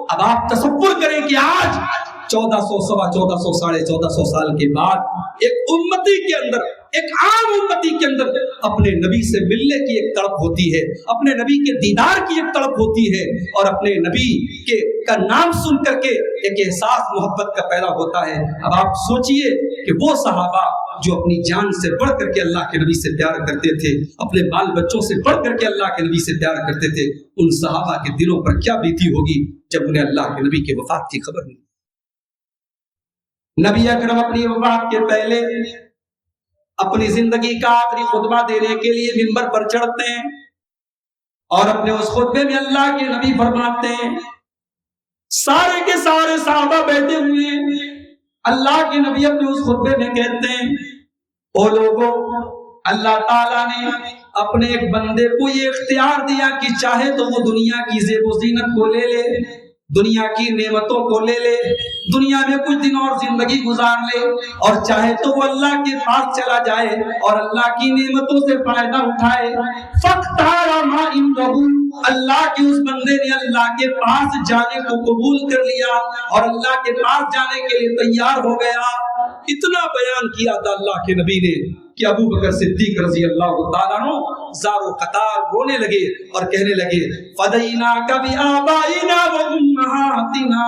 اب آپ تصور کریں کہ آج 1400 سوا 1400 ساڑھے 1400 سال کے بعد ایک امتی کے اندر، ایک عام امتی کے اندر اپنے نبی سے ملنے کی ایک تڑپ ہوتی ہے، اپنے نبی کے دیدار کی ایک تڑپ ہوتی ہے، اور اپنے نبی کا نام سن کر کے ایک احساس محبت کا پیدا ہوتا ہے۔ اب آپ سوچئے کہ وہ صحابہ جو اپنی جان سے بڑھ کر کے اللہ کے نبی سے پیار کرتے تھے، اپنے بال بچوں سے بڑھ کر کے اللہ کے نبی سے پیار کرتے تھے، ان صحابہ کے دلوں پر کیا بیتی ہوگی جب انہیں اللہ کے نبی کے وفات کی خبر ملی۔ نبی اکرم اپنی وفات کے پہلے اپنی زندگی کا آخری خطبہ دینے کے لیے منبر پر چڑھتے ہیں، اور اپنے اس خطبے میں اللہ کے نبی فرماتے ہیں، سارے کے سارے صحابہ بیٹھے ہوئے ہیں، اللہ کے نبی اپنے اس خطبے میں کہتے ہیں، او لوگوں، اللہ تعالیٰ نے اپنے ایک بندے کو یہ اختیار دیا کہ چاہے تو وہ دنیا کی زیب و زینت کو لے لے، دنیا کی نعمتوں کو لے لے، دنیا میں کچھ دن اور زندگی گزار لے، اور چاہے تو وہ اللہ کے پاس چلا جائے اور اللہ کی نعمتوں سے فائدہ اٹھائے۔ فاختار ما عنده، اللہ کے اس بندے نے اللہ کے پاس جانے کو قبول کر لیا اور اللہ کے پاس جانے کے لیے تیار ہو گیا۔ اتنا بیان کیا تھا اللہ کے نبی نے کہ ابو بکر صدیق رضی اللہ تعالیٰ عنہ زار و قطار رونے لگے اور کہنے لگے، فدیناک بآبائنا وامہاتنا،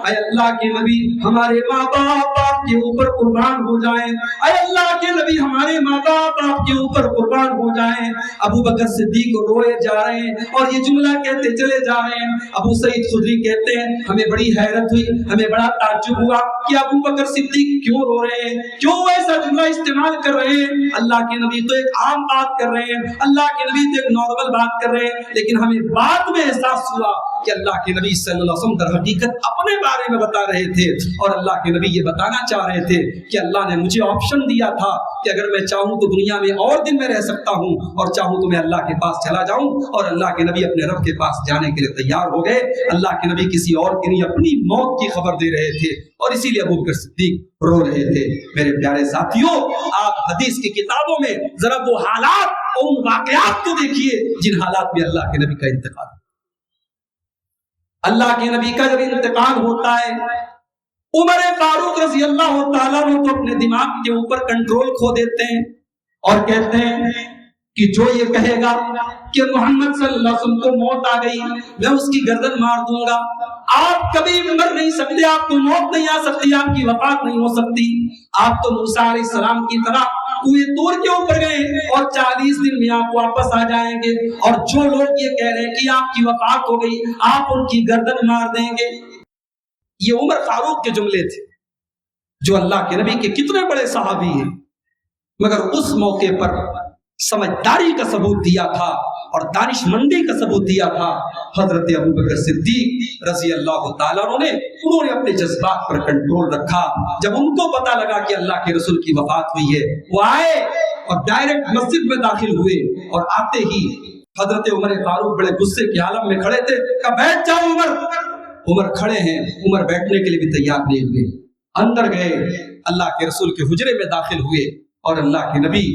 اے اللہ کے نبی ہمارے ماں باپ آپ کے اوپر قربان ہو جائیں، اے اللہ کے نبی ہمارے ماں باپ آپ کے اوپر قربان ہو جائیں۔ ابو بکر صدیق روئے جا رہے ہیں اور یہ جملہ کہتے چلے جا رہے ہیں۔ ابو سعید خدری کہتے ہیں، ہمیں بڑی حیرت ہوئی، ہمیں بڑا تعجب ہوا کہ ابو بکر صدیق کیوں رو رہے ہیں، کیوں ایسا جملہ استعمال کر رہے ہیں؟ اللہ کے نبی تو ایک عام بات کر رہے ہیں، اللہ کے نبی تو ایک نارمل بات کر رہے ہیں، لیکن ہمیں بعد میں احساس ہوا کہ اللہ کے نبی صلی اللہ علیہ وسلم در حقیقت اپنے بارے میں بتا رہے تھے، اور اللہ کے نبی یہ بتانا چاہ رہے تھے کہ اللہ نے مجھے آپشن دیا تھا کہ اگر میں چاہوں تو دنیا میں اور دن میں رہ سکتا ہوں، اور چاہوں تو میں اللہ کے پاس چلا جاؤں، اور اللہ کے نبی اپنے رب کے پاس جانے کے لیے تیار ہو گئے۔ اللہ کے نبی کسی اور کے لیے اپنی موت کی خبر دے رہے تھے، اور اسی لیے ابو بکر صدیق رو رہے تھے۔ میرے پیارے ساتھیوں، آپ حدیث کی کتابوں میں ذرا وہ حالات اور ان واقعات کو دیکھیے جن حالات میں اللہ کے نبی کا انتقال، اللہ کے نبی کا جب انتقال ہوتا ہے، عمر فاروق رضی اللہ تعالیٰ عنہ تو اپنے دماغ کے اوپر کنٹرول کھو دیتے ہیں اور کہتے ہیں کہ جو یہ کہے گا کہ محمد صلی اللہ علیہ وسلم کو موت آ گئی، میں اس کی گردن مار دوں گا۔ آپ کبھی مر نہیں سکتے، آپ کو موت نہیں آ سکتی، آپ کی وفات نہیں ہو سکتی، آپ تو موسیٰ علیہ السلام کی طرح کوئے طور کے اوپر گئے اور 40 دن میں آپ واپس آ جائیں گے، اور جو لوگ یہ کہہ رہے ہیں کہ آپ کی وفات ہو گئی، آپ ان کی گردن مار دیں گے۔ یہ عمر فاروق کے جملے تھے، جو اللہ کے نبی کے کتنے بڑے صحابی ہیں، مگر اس موقع پر سمجھداری کا ثبوت دیا تھا اور دانش مندی کا ثبوت دیا تھا حضرت ابو بکر صدیق رضی اللہ تعالیٰ عنہ نے۔ انہوں نے اپنے جذبات پر کنٹرول رکھا۔ جب ان کو پتا لگا کہ اللہ کے رسول کی وفات ہوئی ہے، وہ آئے اور ڈائریکٹ مسجد میں داخل ہوئے، اور آتے ہی حضرت عمر فاروق بڑے غصے کے عالم میں کھڑے تھے، کہا بیٹھ جاؤ عمر۔ عمر کھڑے ہیں، عمر بیٹھنے کے لیے بھی تیار نہیں ہوئے، اندر گئے، اللہ کے رسول کے حجرے میں داخل ہوئے، اور اللہ کے نبی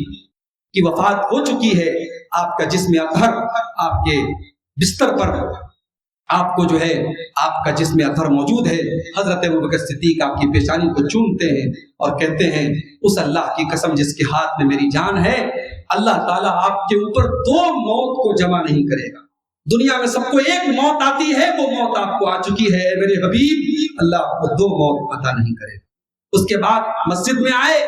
کی وفات ہو چکی ہے، آپ کا جسم اطہر آپ کے بستر پر، آپ کو جو ہے آپ کا جسم اطہر موجود ہے۔ حضرت ابوبکر صدیق آپ کی پیشانی کو چومتے ہیں اور کہتے ہیں، اس اللہ کی قسم جس کے ہاتھ میں میری جان ہے، اللہ تعالیٰ آپ کے اوپر 2 موت کو جمع نہیں کرے گا۔ دنیا میں سب کو ایک موت آتی ہے، وہ موت آپ کو آ چکی ہے میرے حبیب، اللہ آپ کو 2 موت عطا نہیں کرے گا۔ اس کے بعد مسجد میں آئے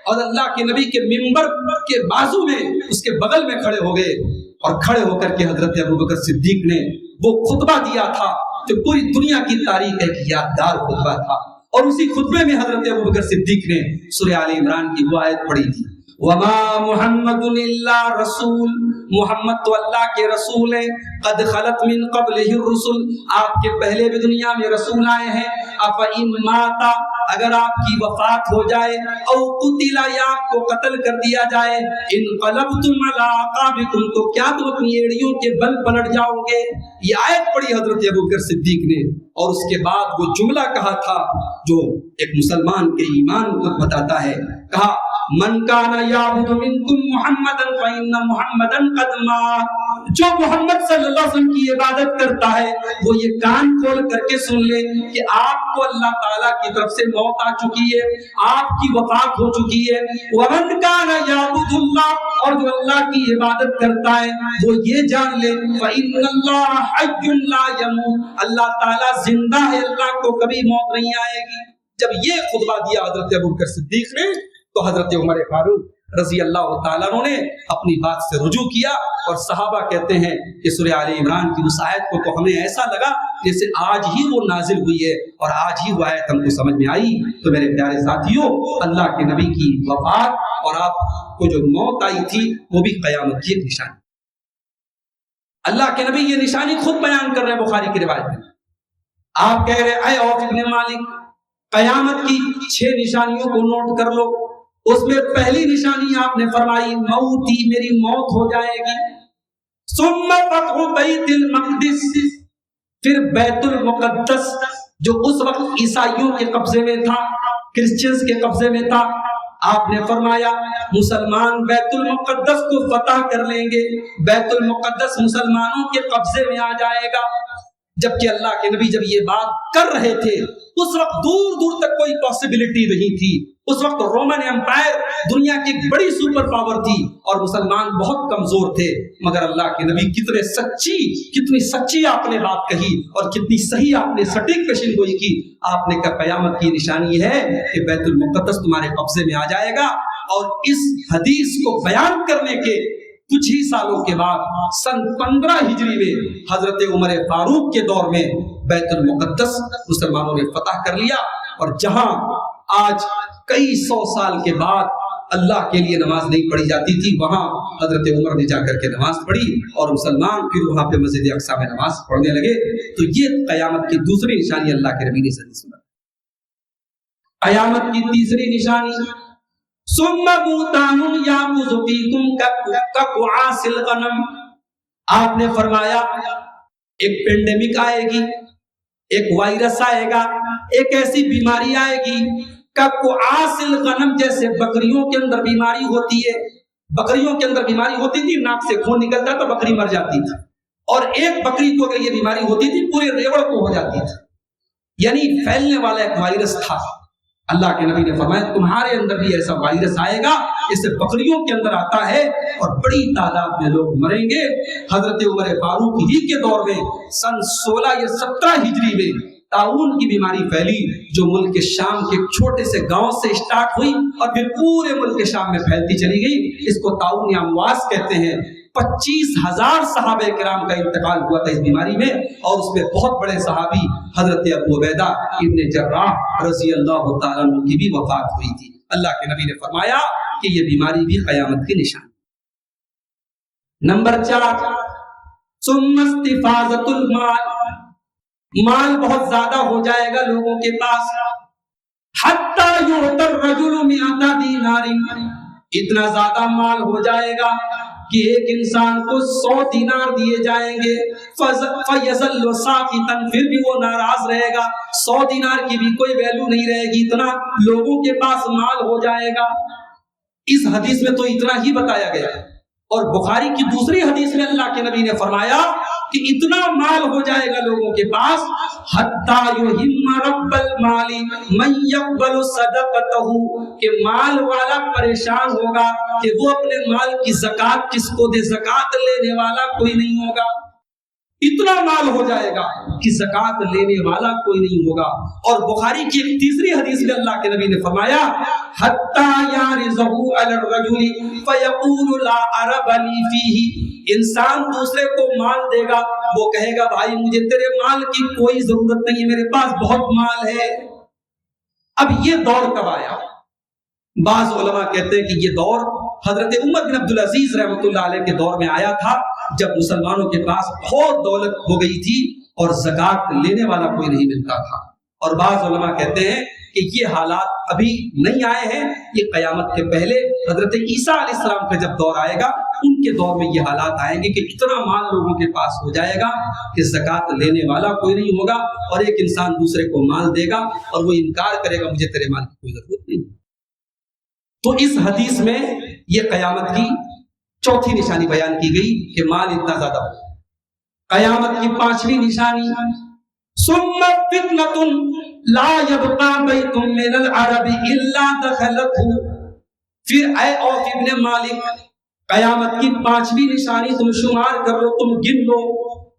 اور اللہ کے نبی کے منبر کے بازو میں اس کے بغل میں کھڑے ہو گئے، اور کھڑے ہو کر کے حضرت ابوبکر صدیق نے وہ خطبہ دیا تھا جو پوری دنیا کی تاریخ ایک یادگار خطبہ تھا، اور اسی خطبے میں حضرت ابوبکر صدیق نے سورہ آل عمران کی وہ آیت پڑھی تھی، وما محمد الا رسول، محمد تو اللہ کے رسول ہے، قد خلت من قبلہ الرسل، آپ کے پہلے بھی دنیا میں رسول آئے ہیں، افإن مات، اگر آپ کی وفات ہو جائے او قتل یا آپ کو قتل کر دیا جائے انقلبتم علی اعقابکم تو کیا تم اپنی ایڑیوں کے بل پلٹ جاؤ گے؟ یہ آیت پڑھی حضرت ابوبکر صدیق نے اور اس کے بعد وہ جملہ کہا تھا جو ایک مسلمان کے ایمان کو بتاتا ہے. کہا من کان یعبد منکم محمدا فإن محمدا قد مات. جو محمد صلی اللہ علیہ وسلم کی عبادت کرتا ہے وہ یہ کان کھول کر کے سن لے کہ آپ کو اللہ تعالیٰ کی طرف سے موت آ چکی ہے, آپ کی وفات ہو چکی ہے. ومن کان یعبد اللہ, اور جو اللہ کی عبادت کرتا ہے وہ یہ جان لے فإن اللہ حی لا یموت, اللہ تعالیٰ زندہ ہے, اللہ کو کبھی موت نہیں آئے گی. جب یہ خطبہ دیا حضرت ابوبکر صدیق نے تو حضرت عمر فاروق رضی اللہ تعالیٰ عنہ نے اپنی بات سے رجوع کیا اور صحابہ کہتے ہیں کہ سورہ آل عمران کی اس آیت کو تو ہمیں ایسا لگا جیسے آج ہی وہ نازل ہوئی ہے اور آج ہی وہ آیت ہم کو سمجھ میں آئی. تو میرے پیارے ساتھیوں, اللہ کے نبی کی وفات اور آپ کو جو موت آئی تھی وہ بھی قیامت کی ایک نشانی. اللہ کے نبی یہ نشانی خود بیان کر رہے ہیں بخاری کی روایت میں. آپ کہہ رہے اے عوف ابن مالک, قیامت کی 6 نشانیوں کو نوٹ کر لو. اس میں پہلی نشانی آپ نے فرمائی موتی, میری موت ہو جائے گی. ثم فتح بیت المقدس, پھر بیت المقدس جو اس وقت عیسائیوں کے قبضے میں تھا, کرسچنز کے قبضے میں تھا, آپ نے فرمایا مسلمان بیت المقدس کو فتح کر لیں گے, بیت المقدس مسلمانوں کے قبضے میں آ جائے گا. جبکہ اللہ کے نبی جب یہ بات کر رہے تھے اس وقت دور دور تک کوئی پاسبلٹی نہیں تھی. اس وقت رومن امپائر دنیا کی ایک بڑی سپر پاور تھی اور مسلمان بہت کمزور تھے, مگر اللہ کے نبی کتنی سچی آپ نے بات کہی اور کتنی صحیح آپ نے سٹیک پیشن گوئی کی. آپ نے کہا قیامت کی نشانی ہے کہ بیت المقدس تمہارے قبضے میں آ جائے گا. اور اس حدیث کو بیان کرنے کے کچھ ہی سالوں کے بعد سن 15 ہجری میں حضرت عمر فاروق کے دور میں بیت المقدس مسلمانوں نے فتح کر لیا. اور جہاں آج کئی 100 سال کے بعد اللہ کے لیے نماز نہیں پڑھی جاتی تھی, وہاں حضرت عمر نے جا کر کے نماز پڑھی اور مسلمان پھر وہاں پہ مسجد اقصی میں نماز پڑھنے لگے. تو یہ قیامت کی دوسری نشانی اللہ کے نبی نے سنا. قیامت کی تیسری نشانی ثم موتان یامز فیکم کقعاص الغنم. آپ نے فرمایا ایک پینڈیمک آئے گی, ایک وائرس آئے گا, ایک ایسی بیماری آئے گی کقعاص الغنم, جیسے بکریوں کے اندر بیماری ہوتی ہے. بکریوں کے اندر بیماری ہوتی تھی, ناک سے خون نکلتا تو بکری مر جاتی تھی, اور ایک بکری کو اگر یہ بیماری ہوتی تھی پورے ریوڑ کو ہو جاتی تھی. یعنی پھیلنے والا ایک وائرس تھا. اللہ کے نبی نے فرمایا تمہارے اندر بھی ایسا وائرس آئے گا جیسے بکریوں کے اندر آتا ہے اور بڑی تعداد میں لوگ مریں گے. حضرت عمر فاروق ہی کے دور میں سن 16 یا 17 ہجری میں طاعون کی بیماری پھیلی جو ملک شام کے چھوٹے سے گاؤں سے اسٹارٹ ہوئی اور پھر پورے ملک شام میں پھیلتی چلی گئی. اس کو طاعون یا امواس کہتے ہیں. 25,000 صحابہ کرام کا انتقال ہوا تھا اس بیماری میں, اور اس میں بہت بڑے صحابی حضرت ابو عبیدہ ابن جراح رضی اللہ تعالیٰ عنہ کی بھی وفات ہوئی تھی. اللہ کے نبی نے فرمایا کہ یہ بیماری بھی قیامت کی نشانی. نمبر 4 ثم استفاضۃ المال, مال بہت زیادہ ہو جائے گا لوگوں کے پاس. حتی یعطی الرجل 100 دینار, اتنا زیادہ مال ہو جائے گا کہ ایک انسان کو 100 دینار دیے جائیں گے. فَيَظَلُّ سَاخِطًا, پھر بھی وہ ناراض رہے گا. 100 دینار کی بھی کوئی ویلیو نہیں رہے گی, اتنا لوگوں کے پاس مال ہو جائے گا. اس حدیث میں تو اتنا ہی بتایا گیا, اور بخاری کی دوسری حدیث میں اللہ کے نبی نے فرمایا کہ اتنا مال ہو جائے گا لوگوں کے پاس حتی یہم رب المال من یقبل صدقتہ, کہ مال والا پریشان ہوگا کہ وہ اپنے مال کی زکات کس کو دے, زکات لینے والا کوئی نہیں ہوگا. اتنا مال ہو جائے گا کہ زکات لینے والا کوئی نہیں ہوگا. اور بخاری کی ایک تیسری حدیث میں اللہ کے نبی نے فرمایا حتی یعرضہ علی الرجل فیقول لا ارب لی فیہ, انسان دوسرے کو مال دے گا, وہ کہے گا بھائی مجھے تیرے مال کی کوئی ضرورت نہیں ہے, میرے پاس بہت مال ہے. اب یہ دور کب آیا؟ بعض علماء کہتے ہیں کہ یہ دور حضرت عمر بن عبدالعزیز رحمۃ اللہ علیہ کے دور میں آیا تھا, جب مسلمانوں کے پاس بہت دولت ہو گئی تھی اور زکات لینے والا کوئی نہیں ملتا تھا. اور بعض علماء کہتے ہیں کہ یہ حالات ابھی نہیں آئے ہیں، یہ قیامت کے پہلے حضرت عیسیٰ علیہ السلام کا جب دور آئے گا ان کے دور میں یہ حالات آئیں گے کہ اتنا مال لوگوں کے پاس ہو جائے گا کہ زکوٰۃ لینے والا کوئی نہیں ہوگا، اور ایک انسان دوسرے کو مال دے گا اور وہ انکار کرے گا مجھے تیرے مال کی کوئی ضرورت نہیں۔ تو اس حدیث میں یہ قیامت کی چوتھی نشانی بیان کی گئی کہ مال اتنا زیادہ ہو۔ قیامت کی پانچویں نشانی ثم فتنة لا يبقى بيت من العرب الا دخلته، پھر اے اوف ابن مالک قیامت کی پانچویں نشانی تم شمار کر لو، تم گن لو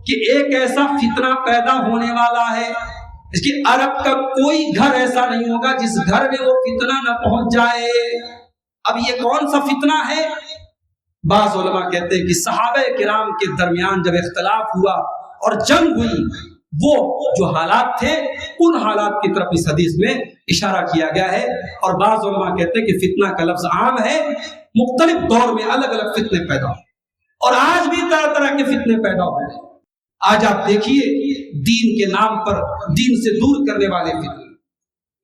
کہ ایک ایسا فتنہ پیدا ہونے والا ہے اس کی عرب کا کوئی گھر ایسا نہیں ہوگا جس گھر میں وہ فتنہ نہ پہنچ جائے۔ اب یہ کون سا فتنہ ہے؟ بعض علماء کہتے ہیں کہ صحابہ کرام کے درمیان جب اختلاف ہوا اور جنگ ہوئی، وہ جو حالات تھے ان حالات کی طرف اس حدیث میں اشارہ کیا گیا ہے۔ اور بعض علماء کہتے ہیں کہ فتنہ کا لفظ عام ہے، مختلف دور میں الگ الگ فتنے پیدا ہوئے اور آج بھی طرح طرح کے فتنے پیدا ہوئے ہیں۔ آج آپ دیکھیے دین کے نام پر دین سے دور کرنے والے فتنے،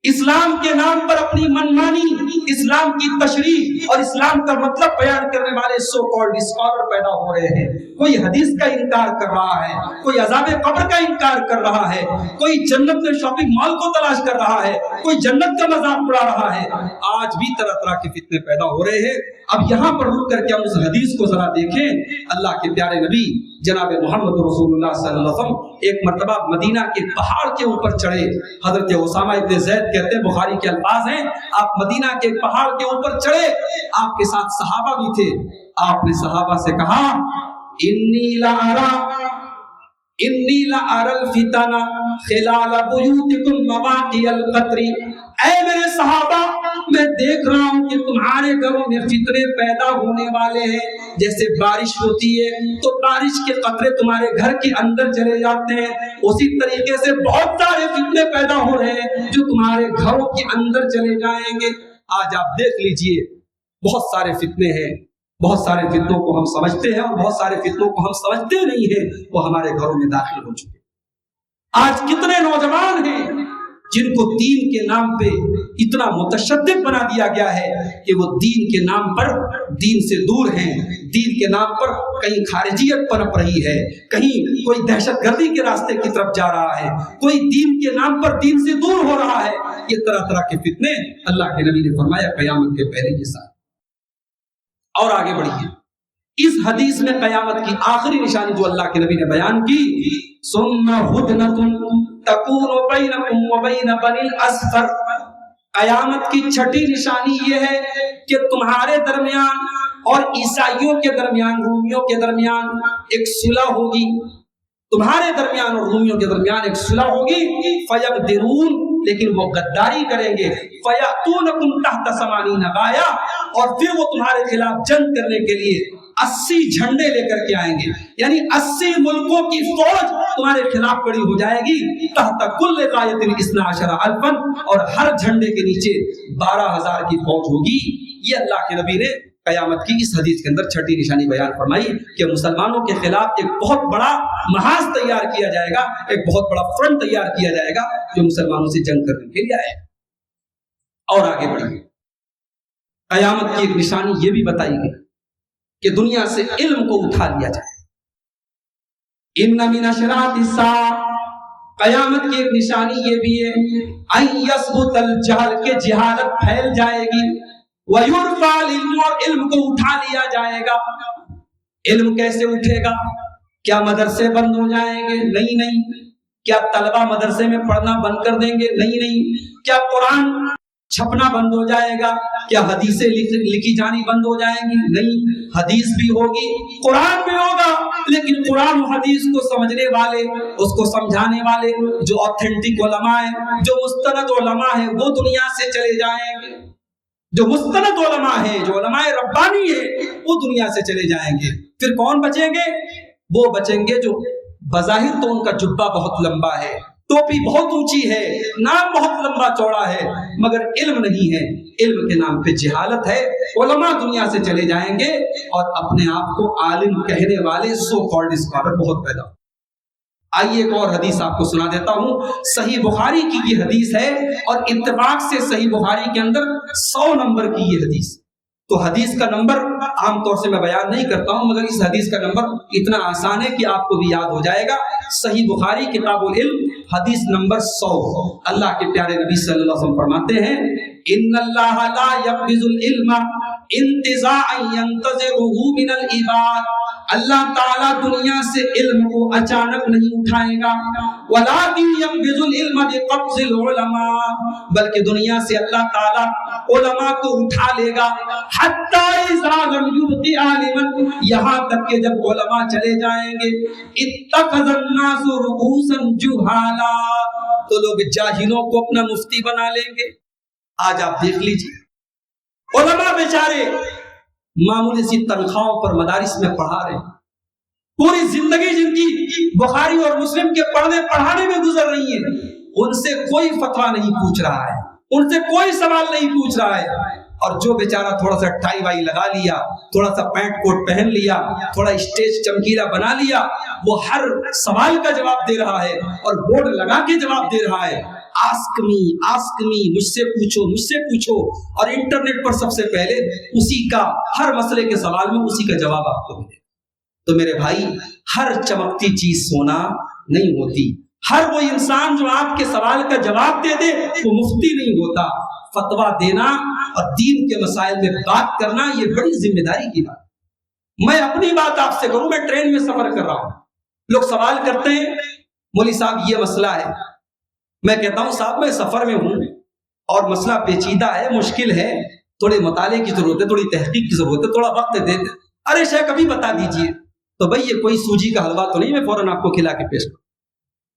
اسلام کے نام پر اپنی منمانی اسلام کی تشریح اور اسلام کا مطلب بیان کرنے والے سو کالڈ اسکالر پیدا ہو رہے ہیں۔ کوئی حدیث کا انکار کر رہا ہے، کوئی عذاب قبر کا انکار کر رہا ہے، کوئی جنت میں شاپنگ مال کو تلاش کر رہا ہے، کوئی جنت کا مذاق اڑا رہا ہے۔ آج بھی طرح طرح کے فتنے پیدا ہو رہے ہیں۔ اب یہاں پر رک کر کے ہم اس حدیث کو ذرا دیکھیں۔ اللہ کے پیارے نبی جناب محمد رسول اللہ صلی اللہ علیہ وسلم ایک مرتبہ مدینہ کے پہاڑ کے اوپر چڑھے۔ حضرت اسامہ ابن زید کہتے ہیں، بخاری کے الفاظ ہیں، آپ مدینہ کے پہاڑ کے اوپر چڑھے، آپ کے ساتھ صحابہ بھی تھے۔ آپ نے صحابہ سے کہا انی لأری الفتن خلال بیوتکم مواقع القطر، اے میرے صحابہ میں دیکھ رہا ہوں کہ تمہارے گھروں میں فتنے پیدا ہونے والے ہیں۔ جیسے بارش ہوتی ہے تو بارش کے قطرے تمہارے گھر کے اندر چلے جاتے ہیں، اسی طریقے سے بہت سارے فتنے پیدا ہو رہے ہیں جو تمہارے گھروں کے اندر چلے جائیں گے۔ آج آپ دیکھ لیجئے بہت سارے فتنے ہیں، بہت سارے فتنوں کو ہم سمجھتے ہیں اور بہت سارے فتنوں کو ہم سمجھتے نہیں ہیں، وہ ہمارے گھروں میں داخل ہو چکے۔ آج کتنے نوجوان ہیں جن کو دین کے نام پہ اتنا متشدد بنا دیا گیا ہے کہ وہ دین کے نام پر دین سے دور ہیں، دین کے نام پر کہیں خارجیت پنپ رہی ہے، کہیں کوئی دہشت گردی کے راستے کی طرف جا رہا ہے، کوئی دین کے نام پر دین سے دور ہو رہا ہے۔ یہ طرح طرح کے فتنے اللہ کے نبی نے فرمایا قیامت کے پہلے کے ساتھ۔ اور آگے بڑھیے، اس حدیث میں قیامت کی آخری نشانی جو اللہ کے نبی نے بیان کی، ثم ہدنۃ تکون بینکم وبین بنی الاصفر، قیامت کی چھٹی نشانی یہ ہے کہ تمہارے درمیان اور عیسائیوں کے درمیان، رومیوں کے درمیان ایک صلح ہوگی، تمہارے درمیان اور رومیوں کے درمیان ایک صلح ہوگی، فیغدرون، لیکن وہ غداری کریں گے، فیاتونکم تحت ثمانین غایہ، اور پھر وہ تمہارے خلاف جنگ کرنے کے لیے 80 جھنڈے لے کر کے آئیں گے، یعنی 80 ملکوں کی فوج تمہارے خلاف کھڑی ہو جائے گی، تحت کل غایۃ 12,000 اور ہر جھنڈے کے نیچے 12,000 کی فوج ہوگی۔ یہ اللہ کے نبی نے قیامت کی اس حدیث کے اندر چھٹی نشانی بیان فرمائی کہ مسلمانوں کے خلاف ایک بہت بڑا محاذ تیار کیا جائے گا، ایک بہت بڑا فرنٹ تیار کیا جائے گا جو مسلمانوں سے جنگ کرنے کے لیے آئے۔ اور آگے بڑھیے، قیامت کی ایک نشانی یہ بھی بتائی گئی کہ دنیا سے علم کو اٹھا لیا جائے۔ ان من اشراط الساعہ، قیامت کی ایک نشانی یہ بھی ہے، ان یثبت الجہل، کہ جہالت پھیل جائے گی، وَيُرْفَعَ الْعِلْمُ، اور علم کو اٹھا لیا جائے گا۔ علم کیسے اٹھے گا؟ کیا مدرسے بند ہو جائیں گے؟ نہیں۔ کیا طلبہ مدرسے میں پڑھنا بند کر دیں گے؟ نہیں۔ کیا قرآن چھپنا بند ہو جائے گا؟ کیا حدیثیں لکھی جانی بند ہو جائیں گی؟ نہیں، حدیث بھی ہوگی، قرآن بھی ہوگا، لیکن قرآن و حدیث کو سمجھنے والے، اس کو سمجھانے والے جو آتھینٹک علماء ہیں، جو مستند علماء ہیں، وہ دنیا سے چلے جائیں گے۔ جو مستند علماء ہیں، جو علماء ربانی ہیں، وہ دنیا سے چلے جائیں گے۔ پھر کون بچیں گے؟ وہ بچیں گے جو بظاہر تو ان کا جبہ بہت لمبا ہے، ٹوپی بہت اونچی ہے، نام بہت لمبا چوڑا ہے، مگر علم نہیں ہے، علم کے نام پہ جہالت ہے۔ علماء دنیا سے چلے جائیں گے اور اپنے آپ کو عالم کہنے والے سو کالڈ اسکالر بہت پیدا۔ آئیے ایک اور حدیث آپ کو سنا دیتا ہوں. صحیح بخاری کی یہ حدیث ہے اور اتفاق سے صحیح بخاری کے اندر 100 نمبر کی یہ حدیث. تو حدیث کا نمبر عام طور سے میں بیان نہیں کرتا ہوں، مگر اس حدیث کا نمبر اتنا آسان ہے کہ آپ کو بھی یاد ہو جائے گا. صحیح بخاری کتاب العلم حدیث نمبر 100. اللہ کے پیارے نبی صلی اللہ علیہ وسلم فرماتے ہیں ان اللہ لا یقبض العلم انتزاعا ينتزعه من العباد. اللہ تعالیٰ دنیا سے علم کو اچانک نہیں اٹھائے گا. ولكن يقبض العلم بقبض العلماء، بلکہ دنیا سے اللہ تعالیٰ علماء کو اٹھا لے گا. حتی اذا لم يبق عالما، یہاں تک کہ جب علماء چلے جائیں گے اتخذ الناس رؤوسا جهالا، تو لوگ جاہلوں کو اپنا مفتی بنا لیں گے. آج آپ دیکھ لیجیے علماء بیچارے معمولی سی تنخواہوں پر مدارس میں پڑھا رہے ہیں، پوری زندگی جن کی بخاری اور مسلم کے پڑھنے پڑھانے میں گزر رہی ہے، ان سے کوئی فتویٰ نہیں پوچھ رہا ہے، ان سے کوئی سوال نہیں پوچھ رہا ہے. اور جو بیچارہ تھوڑا سا ٹائی وائی لگا لیا، تھوڑا سا پینٹ کوٹ پہن لیا، تھوڑا اسٹیج چمکیلا بنا لیا، وہ ہر سوال کا جواب دے رہا ہے اور بورڈ لگا کے جواب دے رہا ہے. آسک می، مجھ سے پوچھو. اور انٹرنیٹ پر سب سے پہلے اسی کا، ہر مسئلے کے سوال میں اسی کا جواب آپ کو ملے. تو میرے بھائی، ہر چمکتی چیز سونا نہیں ہوتی. ہر وہ انسان جو آپ کے سوال کا جواب دے دے وہ مفتی نہیں ہوتا. فتویٰ دینا اور دین کے مسائل میں بات کرنا یہ بڑی ذمہ داری کی بات. میں اپنی بات آپ سے کروں، میں ٹرین میں سفر کر رہا ہوں، لوگ سوال کرتے ہیں مولوی صاحب یہ مسئلہ ہے. میں کہتا ہوں صاحب میں سفر میں ہوں اور مسئلہ پیچیدہ ہے، مشکل ہے، تھوڑے مطالعے کی ضرورت ہے، تھوڑی تحقیق کی ضرورت ہے، تھوڑا وقت دے دیں. ارے شیخ کبھی بتا دیجئے. تو بھائی یہ کوئی سوجی کا حلوہ تو نہیں میں فوراً آپ کو کھلا کے پیش کروں.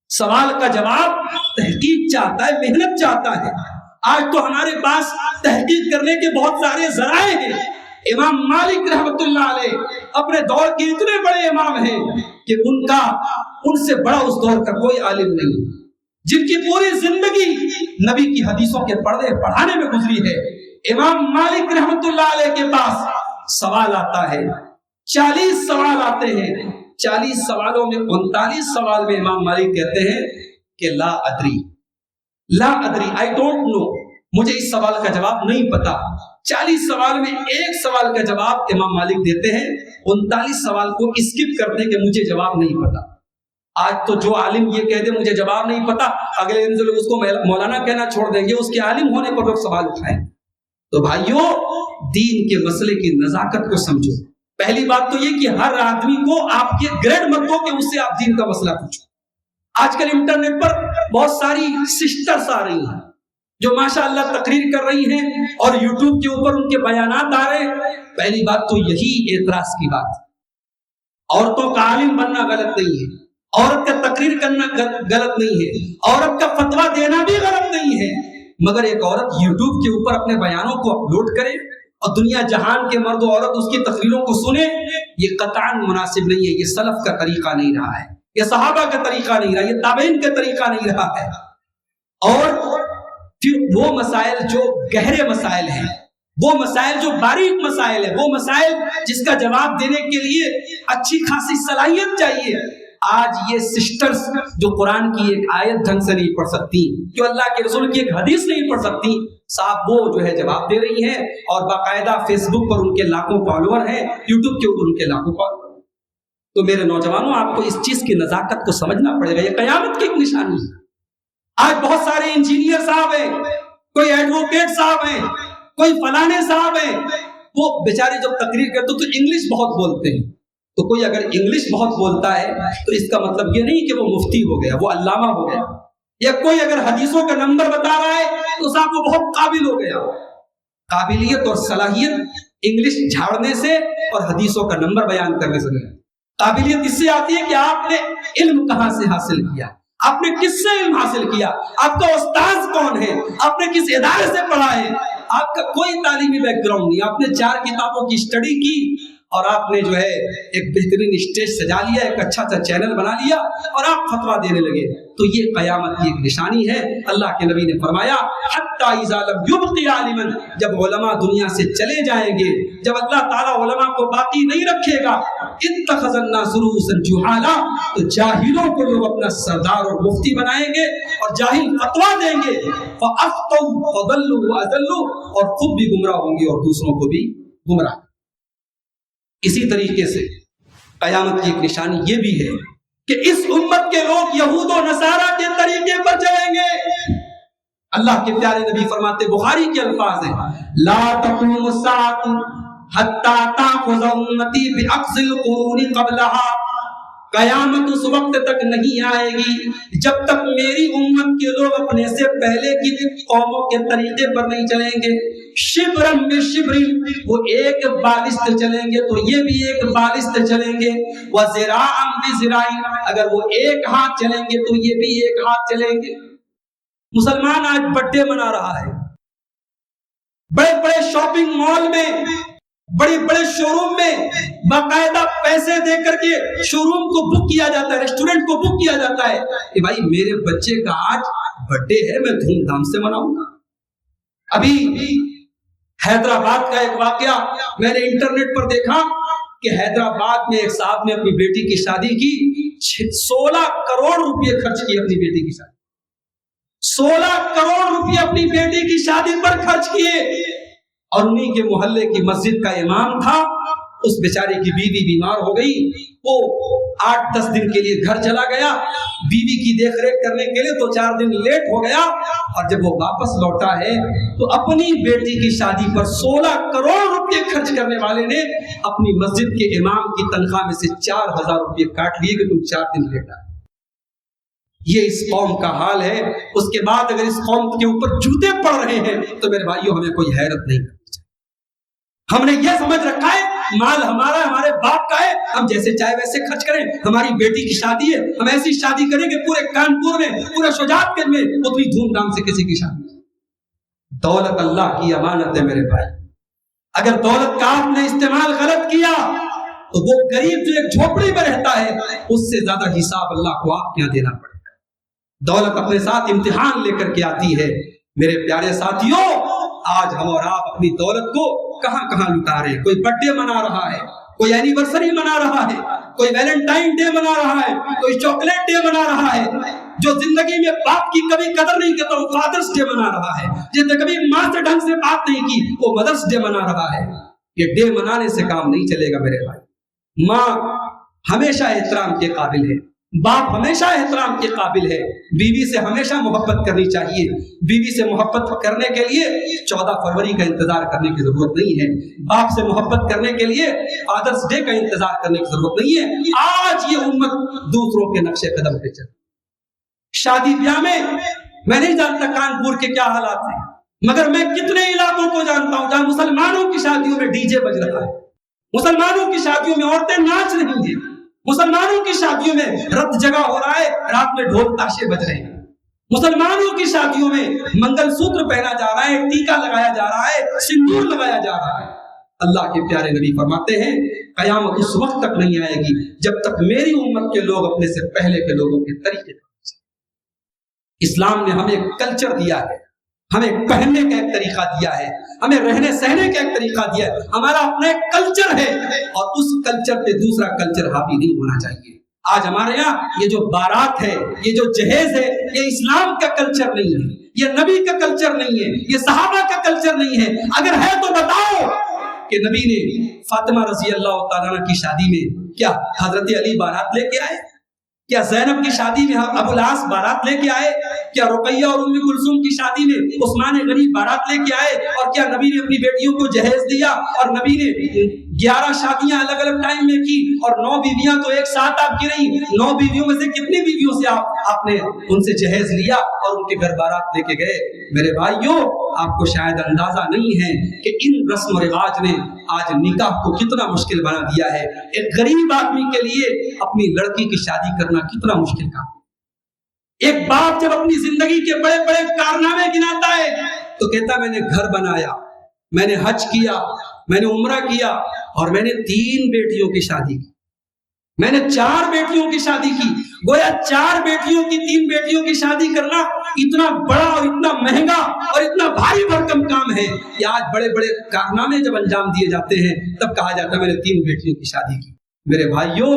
سوال کا جواب تحقیق چاہتا ہے، محنت چاہتا ہے. آج تو ہمارے پاس تحقیق کرنے کے بہت سارے ذرائع ہیں. امام مالک رحمۃ اللہ علیہ اپنے دور کے اتنے بڑے امام ہیں کہ ان سے بڑا اس دور کا کوئی عالم نہیں، جن کی پوری زندگی نبی کی حدیثوں کے پردے پڑھانے میں گزری ہے. امام مالک رحمۃ اللہ علیہ کے پاس سوال آتا ہے، 40 سوال آتے ہیں. 40 سوالوں میں 39 سوال میں امام مالک کہتے ہیں کہ لا ادری، I don't know، مجھے اس سوال کا جواب نہیں پتا. 40 سوال میں ایک سوال کا جواب امام مالک دیتے ہیں، 39 سوال کو اسکپ کرتے ہیں کہ مجھے جواب نہیں پتا. آج تو جو عالم یہ کہہ دے مجھے جواب نہیں پتا، اگلے دن سے لوگ اس کو مولانا کہنا چھوڑ دیں گے، اس کے عالم ہونے پر لوگ سوال اٹھائیں. تو بھائیوں، دین کے مسئلے کی نزاکت کو سمجھو. پہلی بات تو یہ کہ ہر آدمی کو آپ کے گریڈ مت دو کہ اس سے آپ دین کا مسئلہ پوچھو. آج کل انٹرنیٹ پر بہت ساری سسٹرز آ رہی ہیں جو ماشاءاللہ تقریر کر رہی ہیں اور یوٹیوب کے اوپر ان کے بیانات آ رہے ہیں. پہلی بات تو یہی اعتراض کی بات ہے. عورتوں کا عالم بننا غلط نہیں ہے، عورت کا تقریر کرنا غلط نہیں ہے، عورت کا فتویٰ دینا بھی غلط نہیں ہے، مگر ایک عورت یوٹیوب کے اوپر اپنے بیانوں کو اپلوڈ کرے اور دنیا جہان کے مرد و عورت اس کی تقریروں کو سنے، یہ قطعاً مناسب نہیں ہے. یہ سلف کا طریقہ نہیں رہا ہے، یہ صحابہ کا طریقہ نہیں رہا، یہ تابعین کا طریقہ نہیں رہا ہے. اور پھر وہ مسائل جو گہرے مسائل ہیں، وہ مسائل جو باریک مسائل ہیں، وہ مسائل جس کا جواب دینے کے لیے اچھی خاصی صلاحیت چاہیے. آج یہ سسٹرز جو قرآن کی ایک آیت ڈھنگ سے نہیں پڑھ سکتی، جو اللہ کے رسول کی ایک حدیث نہیں پڑھ سکتی، صاحب وہ جو ہے جواب دے رہی ہیں اور باقاعدہ فیس بک پر ان کے لاکھوں فالوور ہیں، یوٹیوب کے اوپر ان کے لاکھوں فالوور. تو میرے نوجوانوں، آپ کو اس چیز کی نزاکت کو سمجھنا پڑے گا. یہ قیامت کی ایک نشانی ہے. آج بہت سارے انجینئر صاحب ہیں، کوئی ایڈوکیٹ صاحب ہیں، کوئی فلانے صاحب ہیں، وہ بیچارے جب تقریر کرتے تو انگلش بہت بولتے ہیں. تو کوئی اگر انگلش بہت بولتا ہے تو اس کا مطلب یہ نہیں کہ وہ مفتی ہو گیا، وہ علامہ ہو گیا. یا کوئی اگر حدیثوں کا نمبر بتا رہا ہے تو صاحب وہ بہت قابل ہو گیا. قابلیت اور صلاحیت انگلش جھاڑنے سے اور حدیثوں کا نمبر بیان کرنے سے نہیں. قابلیت اس سے آتی ہے کہ آپ نے علم کہاں سے حاصل کیا، آپ نے کس سے علم حاصل کیا، آپ کا استاذ کون ہے، آپ نے کس ادارے سے پڑھا ہے. آپ کا کوئی تعلیمی بیک گراؤنڈ نہیں، آپ نے 4 کتابوں کی اسٹڈی کی اور آپ نے جو ہے ایک بہترین اسٹیج سجا لیا, ایک اچھا سا چینل بنا لیا اور آپ فتویٰ دینے لگے, تو یہ قیامت کی ایک نشانی ہے. اللہ کے نبی نے فرمایا حتی اذا لم یبق عالما, جب علماء دنیا سے چلے جائیں گے, جب اللہ تعالیٰ علماء کو باقی نہیں رکھے گا, اتخذ الناس رؤوسا جہالا, تو جاہلوں کو لوگ اپنا سردار اور مفتی بنائیں گے اور جاہل فتویٰ دیں گے. فافتوا فضلوا واضلوا, اور خود بھی گمراہ ہوں گے اور دوسروں کو بھی گمراہ. اسی طریقے سے قیامت کی ایک نشانی یہ بھی ہے کہ اس امت کے لوگ یہود و نصارہ کے طریقے پر چلیں گے. اللہ کے پیارے نبی فرماتے, بخاری کے الفاظ ہیں, لا تقوم الساعة حتى تأخذ امتی بأخذ القرون قبلها, قیامت اس وقت تک نہیں آئے گی جب تک میری امت کے لوگ اپنے سے پہلے کی قوموں کے طریقے پر نہیں چلیں گے. شبرم میں شبرم, وہ ایک بالست چلیں گے تو یہ بھی ایک بالست چلیں گے. وذراعم بذراع, اگر وہ ایک ہاتھ چلیں گے تو یہ بھی ایک ہاتھ چلیں گے. مسلمان آج برتھڈے منا رہا ہے, بڑے بڑے شاپنگ مال میں, بڑے بڑے شو روم میں باقاعدہ پیسے دے کر کے شو روم کو بک کیا جاتا ہے, ریسٹورنٹ کو بک کیا جاتا ہے کہ بھائی میرے بچے کا آج برتھڈے ہے, میں دھوم دھام سے مناؤں گا. ابھی حیدرآباد کا ایک واقعہ میں نے انٹرنیٹ پر دیکھا کہ حیدرآباد میں ایک صاحب نے اپنی بیٹی کی شادی کی, 16 کروڑ روپے خرچ کیے اپنی بیٹی کی شادی, 16 کروڑ روپے اپنی بیٹی کی شادی پر خرچ کیے. اور انہی کے محلے کی مسجد کا امام تھا, اس بیچارے کی بیوی بیمار ہو گئی, وہ 8-10 دن کے لیے گھر چلا گیا بیوی کی دیکھ ریکھ کرنے کے لیے, تو 4 دن لیٹ ہو گیا, اور جب وہ واپس لوٹا ہے تو اپنی بیٹی کی شادی پر 16 کروڑ روپے خرچ کرنے والے نے اپنی مسجد کے امام کی تنخواہ میں سے 4000 روپے کاٹ لیے کہ تم 4 دن لیٹ آئے. یہ اس قوم کا حال ہے. اس کے بعد اگر اس قوم کے اوپر جوتے پڑ رہے ہیں تو میرے بھائیوں ہمیں کوئی حیرت نہیں کرنی چاہیے. ہم نے یہ سمجھ رکھا ہے مال ہمارا ہے, ہمارے باپ کا ہے, ہم جیسے چاہے ویسے خرچ کریں. ہماری بیٹی کی شادی ہے, ہم ایسی شادی کریں کہ پورے کانپور میں, پورے شجاعت گنج میں اتنی دھوم دھام سے کسی کی شادی. دولت اللہ کی امانت ہے میرے بھائی. اگر دولت کا آپ نے استعمال غلط کیا تو وہ غریب جو ایک جھوپڑی میں رہتا ہے اس سے زیادہ حساب اللہ کو آپ کے یہاں دینا پڑے گا. دولت اپنے ساتھ امتحان لے کر کے آتی ہے. میرے پیارے ساتھیوں, آج ہم اور آپ اپنی دولت کو کہاں کہاں لٹا رہے ہیں. کوئی برتھ ڈے منا رہا ہے, کوئی اینیورسری منا رہا ہے, کوئی ویلنٹائن ڈے منا رہا ہے, کوئی چاکلیٹ ڈے منا رہا ہے. جو زندگی میں باپ کی کبھی قدر نہیں کرتا وہ فادرز ڈے منا رہا ہے. جس نے کبھی ماں سے ڈھنگ سے بات نہیں کی وہ مدرس ڈے منا رہا ہے. یہ ڈے منانے سے کام نہیں چلے گا میرے بھائی. ماں ہمیشہ احترام کے قابل ہے, باپ ہمیشہ احترام کے قابل ہے. بیوی سے ہمیشہ محبت کرنی چاہیے. بیوی سے محبت کرنے کے لیے 14 فروری کا انتظار کرنے کی ضرورت نہیں ہے. باپ سے محبت کرنے کے لیے فادرز ڈے کا انتظار کرنے کی ضرورت نہیں ہے. آج یہ امت دوسروں کے نقش قدم پہ چل. شادی بیاہ میں نہیں جانتا کانپور کے کیا حالات ہیں, مگر میں کتنے علاقوں کو جانتا ہوں جہاں مسلمانوں کی شادیوں میں ڈی جے بج رہا ہے, مسلمانوں کی شادیوں میں عورتیں ناچ رہی ہیں, مسلمانوں کی شادیوں میں رت جگہ ہو رہا ہے, رات میں ڈھول تاشے بج رہے ہیں. مسلمانوں کی شادیوں میں منگل سوتر پہنا جا رہا ہے, ٹیکا لگایا جا رہا ہے, سندور لگایا جا رہا ہے. اللہ کے پیارے نبی فرماتے ہیں قیامت اس وقت تک نہیں آئے گی جب تک میری امت کے لوگ اپنے سے پہلے کے لوگوں کے طریقے پر. اسلام نے ہمیں ایک کلچر دیا ہے, ہمیں پہننے کا ایک طریقہ دیا ہے, ہمیں رہنے سہنے کا ایک طریقہ دیا ہے. ہمارا اپنا ایک کلچر ہے اور اس کلچر پہ دوسرا کلچر حاوی نہیں ہونا چاہیے. آج ہمارے یہاں یہ جو بارات ہے, یہ جو جہیز ہے, یہ اسلام کا کلچر نہیں ہے, یہ نبی کا کلچر نہیں ہے, یہ صحابہ کا کلچر نہیں ہے. اگر ہے تو بتاؤ کہ نبی نے فاطمہ رضی اللہ تعالیٰ عنہ کی شادی میں کیا حضرت علی بارات لے کے آئے؟ کیا زینب کی شادی میں ابو العاص بارات لے کے آئے؟ کیا رقیہ اور ام کلثوم کی شادی میں عثمان غنی بارات لے کے آئے؟ اور کیا نبی نے اپنی بیٹیوں کو جہیز دیا؟ اور نبی نے 11 شادیاں الگ الگ ٹائم میں کی اور 9 بیویاں تو ایک ساتھ آپ کی رہی. 9 بیویوں میں سے کتنی بیویوں سے آپ نے ان سے جہیز لیا اور ان کے گھر بارات لے کے گئے؟ میرے بھائیوں, آپ کو شاید اندازہ نہیں ہے کہ ان رسم و رواج نے آج نکاح کو کتنا مشکل بنا دیا ہے. ایک غریب آدمی کے لیے اپنی لڑکی کی شادی کرنا کتنا مشکل کام. ایک باپ جب اپنی زندگی کے بڑے بڑے کارنامے گناتا ہے تو کہتا میں نے گھر بنایا, میں نے حج کیا، میں نے عمرہ کیا، اور میں نے 3 بیٹیوں کی شادی کی، میں نے 4 بیٹیوں کی شادی کی۔ گویا 4 بیٹیوں کی 3 بیٹیوں کی شادی کرنا اتنا بڑا اور اتنا مہنگا اور اتنا بھاری بھرکم کام ہے کہ آج بڑے بڑے کارنامے جب انجام دیے جاتے ہیں تب کہا جاتا ہے میں نے 3 بیٹیوں کی شادی کی۔ میرے بھائیوں،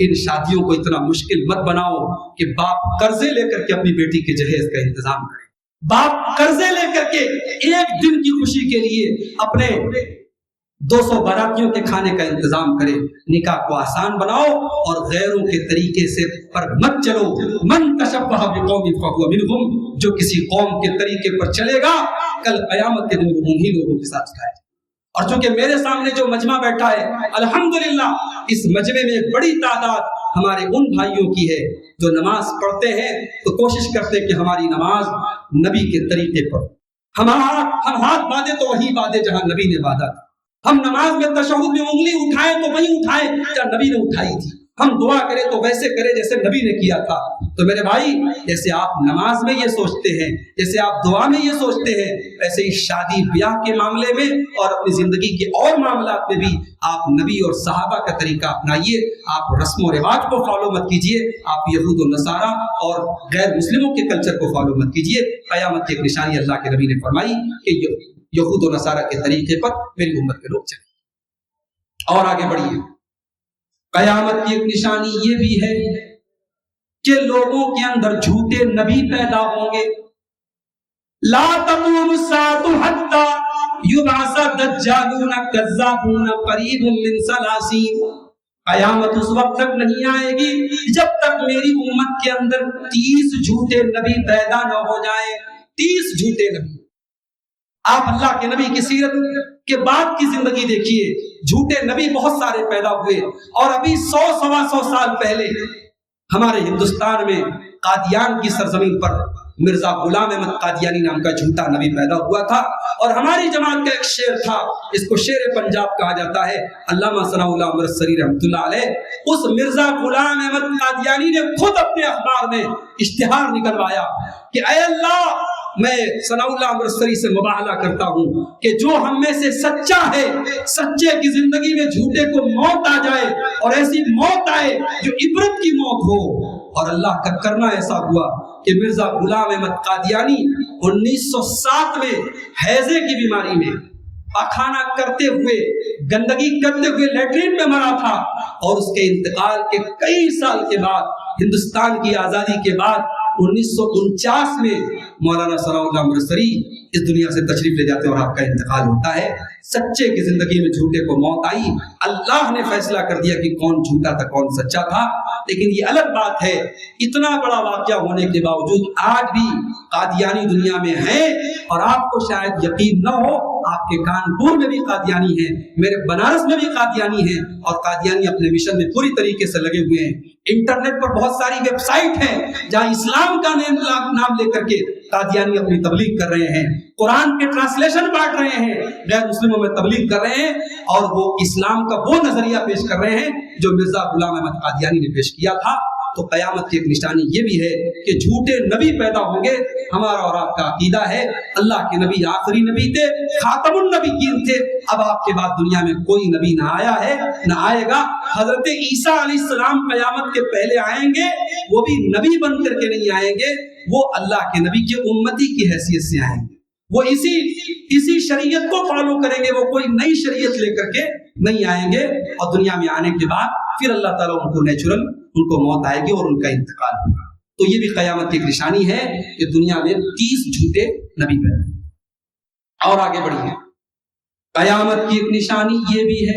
ان شادیوں کو اتنا مشکل مت بناؤ کہ باپ قرضے لے کر کے اپنی بیٹی کے جہیز کا انتظام کرے، باپ قرضے لے کر کے ایک دن کی خوشی کے لیے اپنے 200 باراتیوں کے کھانے کا انتظام کرے۔ نکاح کو آسان بناؤ اور غیروں کے طریقے سے پر مت چلو۔ من تشبہ بقوم فہو منہم، جو کسی قوم کے طریقے پر چلے گا کل قیامت کے دن وہ انہی لوگوں کے ساتھ کھائے۔ اور چونکہ میرے سامنے جو مجمع بیٹھا ہے الحمدللہ اس مجمع میں ایک بڑی تعداد ہمارے ان بھائیوں کی ہے جو نماز پڑھتے ہیں تو کوشش کرتے ہیں کہ ہماری نماز نبی کے طریقے پر، ہم ہاتھ باندھے تو وہی باندھے جہاں نبی نے باندھا تھا، ہم نماز میں تشہد میں انگلی اٹھائیں تو وہی اٹھائیں جہاں نبی نے اٹھائی تھی، ہم دعا کریں تو ویسے کریں جیسے نبی نے کیا تھا۔ تو میرے بھائی، جیسے آپ نماز میں یہ سوچتے ہیں، جیسے آپ دعا میں یہ سوچتے ہیں، ویسے ہی شادی بیاہ کے معاملے میں اور اپنی زندگی کے اور معاملات میں بھی آپ نبی اور صحابہ کا طریقہ اپنائیے۔ آپ رسم و رواج کو فالو مت کیجیے، آپ یہود و نصارہ اور غیر مسلموں کے کلچر کو فالو مت کیجیے۔ قیامت کی ایک نشانی اللہ کے نبی نے فرمائی کہ یہود و نصارہ کے طریقے پر میری امت کے لوگ چلیں۔ اور آگے بڑھیے، قیامت کی ایک نشانی یہ بھی ہے کہ لوگوں کے اندر جھوٹے نبی پیدا ہوں گے۔ لا تقوم الساعة حتى يبعث الدجالون كذابون قریب من ثلاثین، قیامت اس وقت تک نہیں آئے گی جب تک میری امت کے اندر 30 جھوٹے نبی پیدا نہ ہو جائیں۔ 30 جھوٹے نبی۔ آپ اللہ کے نبی کی سیرت کے بعد کی زندگی دیکھیے، جھوٹے نبی بہت سارے پیدا ہوئے، اور ابھی 100-125 سال پہلے ہمارے ہندوستان میں قادیان کی سرزمین پر مرزا غلام احمد قادیانی نام کا جھوٹا نبی پیدا ہوا تھا، اور ہماری جماعت کا ایک شعر تھا، اس کو شعر پنجاب کہا جاتا ہے، علامہ ثناء اللہ مرسری رحمۃ اللہ علیہ، اس مرزا غلام احمد قادیانی نے خود اپنے اخبار میں اشتہار نکلوایا کہ اے اللہ، میں ثناء اللہ مرسری سے مباہلہ کرتا ہوں کہ جو ہم میں سے سچا ہے، سچے کی زندگی میں جھوٹے کو موت آ جائے، اور ایسی موت آئے جو عبرت کی موت ہو۔ اور اللہ کا کرنا ایسا ہوا کہ مرزا غلام احمد قادیانی 1907 میں ہیضے کی بیماری میں پاخانہ کرتے ہوئے، گندگی کرتے ہوئے لیٹرین میں مرا تھا، اور اس کے انتقال کے کئی سال کے بعد، ہندوستان کی آزادی کے بعد 1949 میں مولانا ثناء اللہ مرسری اس دنیا سے تشریف لے جاتے ہیں اور آپ کا انتقال ہوتا ہے۔ سچے کی زندگی میں جھوٹے کو موت آئی، اللہ نے فیصلہ کر دیا کہ کون جھوٹا تھا کون سچا تھا۔ لیکن یہ الگ بات ہے، اتنا بڑا واقعہ ہونے کے باوجود آج بھی قادیانی دنیا میں ہیں، اور آپ کو شاید یقین نہ ہو، آپ کے کانپور میں بھی قادیانی ہیں، میرے بنارس میں بھی قادیانی ہیں، اور قادیانی اپنے مشن میں پوری طریقے سے لگے ہوئے ہیں۔ انٹرنیٹ پر بہت ساری ویب سائٹ ہیں جہاں اسلام کا نام لے کر کے قادیانی اپنی تبلیغ کر رہے ہیں، قرآن کے ٹرانسلیشن بانٹ رہے ہیں، غیر مسلموں میں تبلیغ کر رہے ہیں، اور وہ اسلام کا وہ نظریہ پیش کر رہے ہیں جو مرزا غلام احمد قادیانی نے پیش کیا تھا۔ تو قیامت کی ایک نشانی یہ بھی ہے کہ جھوٹے نبی پیدا ہوں گے۔ ہمارا اور آپ کا عقیدہ ہے اللہ کے نبی آخری نبی تھے، خاتم النبیین تھے، اب آپ کے بعد دنیا میں کوئی نبی نہ آیا ہے نہ آئے گا۔ حضرت عیسیٰ علیہ السلام قیامت کے پہلے آئیں گے، وہ بھی نبی بن کر کے نہیں آئیں گے، وہ اللہ کے نبی کے امتی کی حیثیت سے آئیں گے، وہ اسی شریعت کو فالو کریں گے، وہ کوئی نئی شریعت لے کر کے نہیں آئیں گے، اور دنیا میں آنے کے بعد پھر اللہ تعالیٰ ان کو نیچرل ان کو موت آئے گی اور ان کا انتقال ہوگا۔ تو یہ بھی قیامت کی ایک نشانی ہے کہ دنیا میں 30 جھوٹے نبی پیدا۔ اور آگے بڑھیے، قیامت کی ایک نشانی یہ بھی ہے،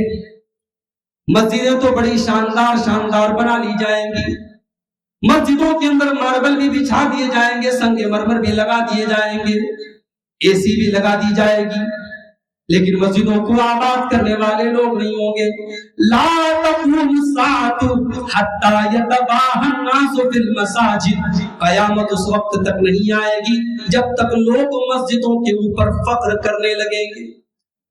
مسجدیں تو بڑی شاندار بنا لی جائیں گی، مسجدوں کے اندر ماربل بھی بچھا دیے جائیں گے، سنگ مرمر بھی لگا دیے جائیں گے، اے سی بھی لگا دی جائے گی، لیکن مسجدوں کو آباد کرنے والے لوگ نہیں ہوں گے۔ لا تقوم الساعة حتى يتباهى الناس في المساجد، قیامت اس وقت تک نہیں آئے گی جب تک لوگ مسجدوں کے اوپر فخر کرنے لگیں گے۔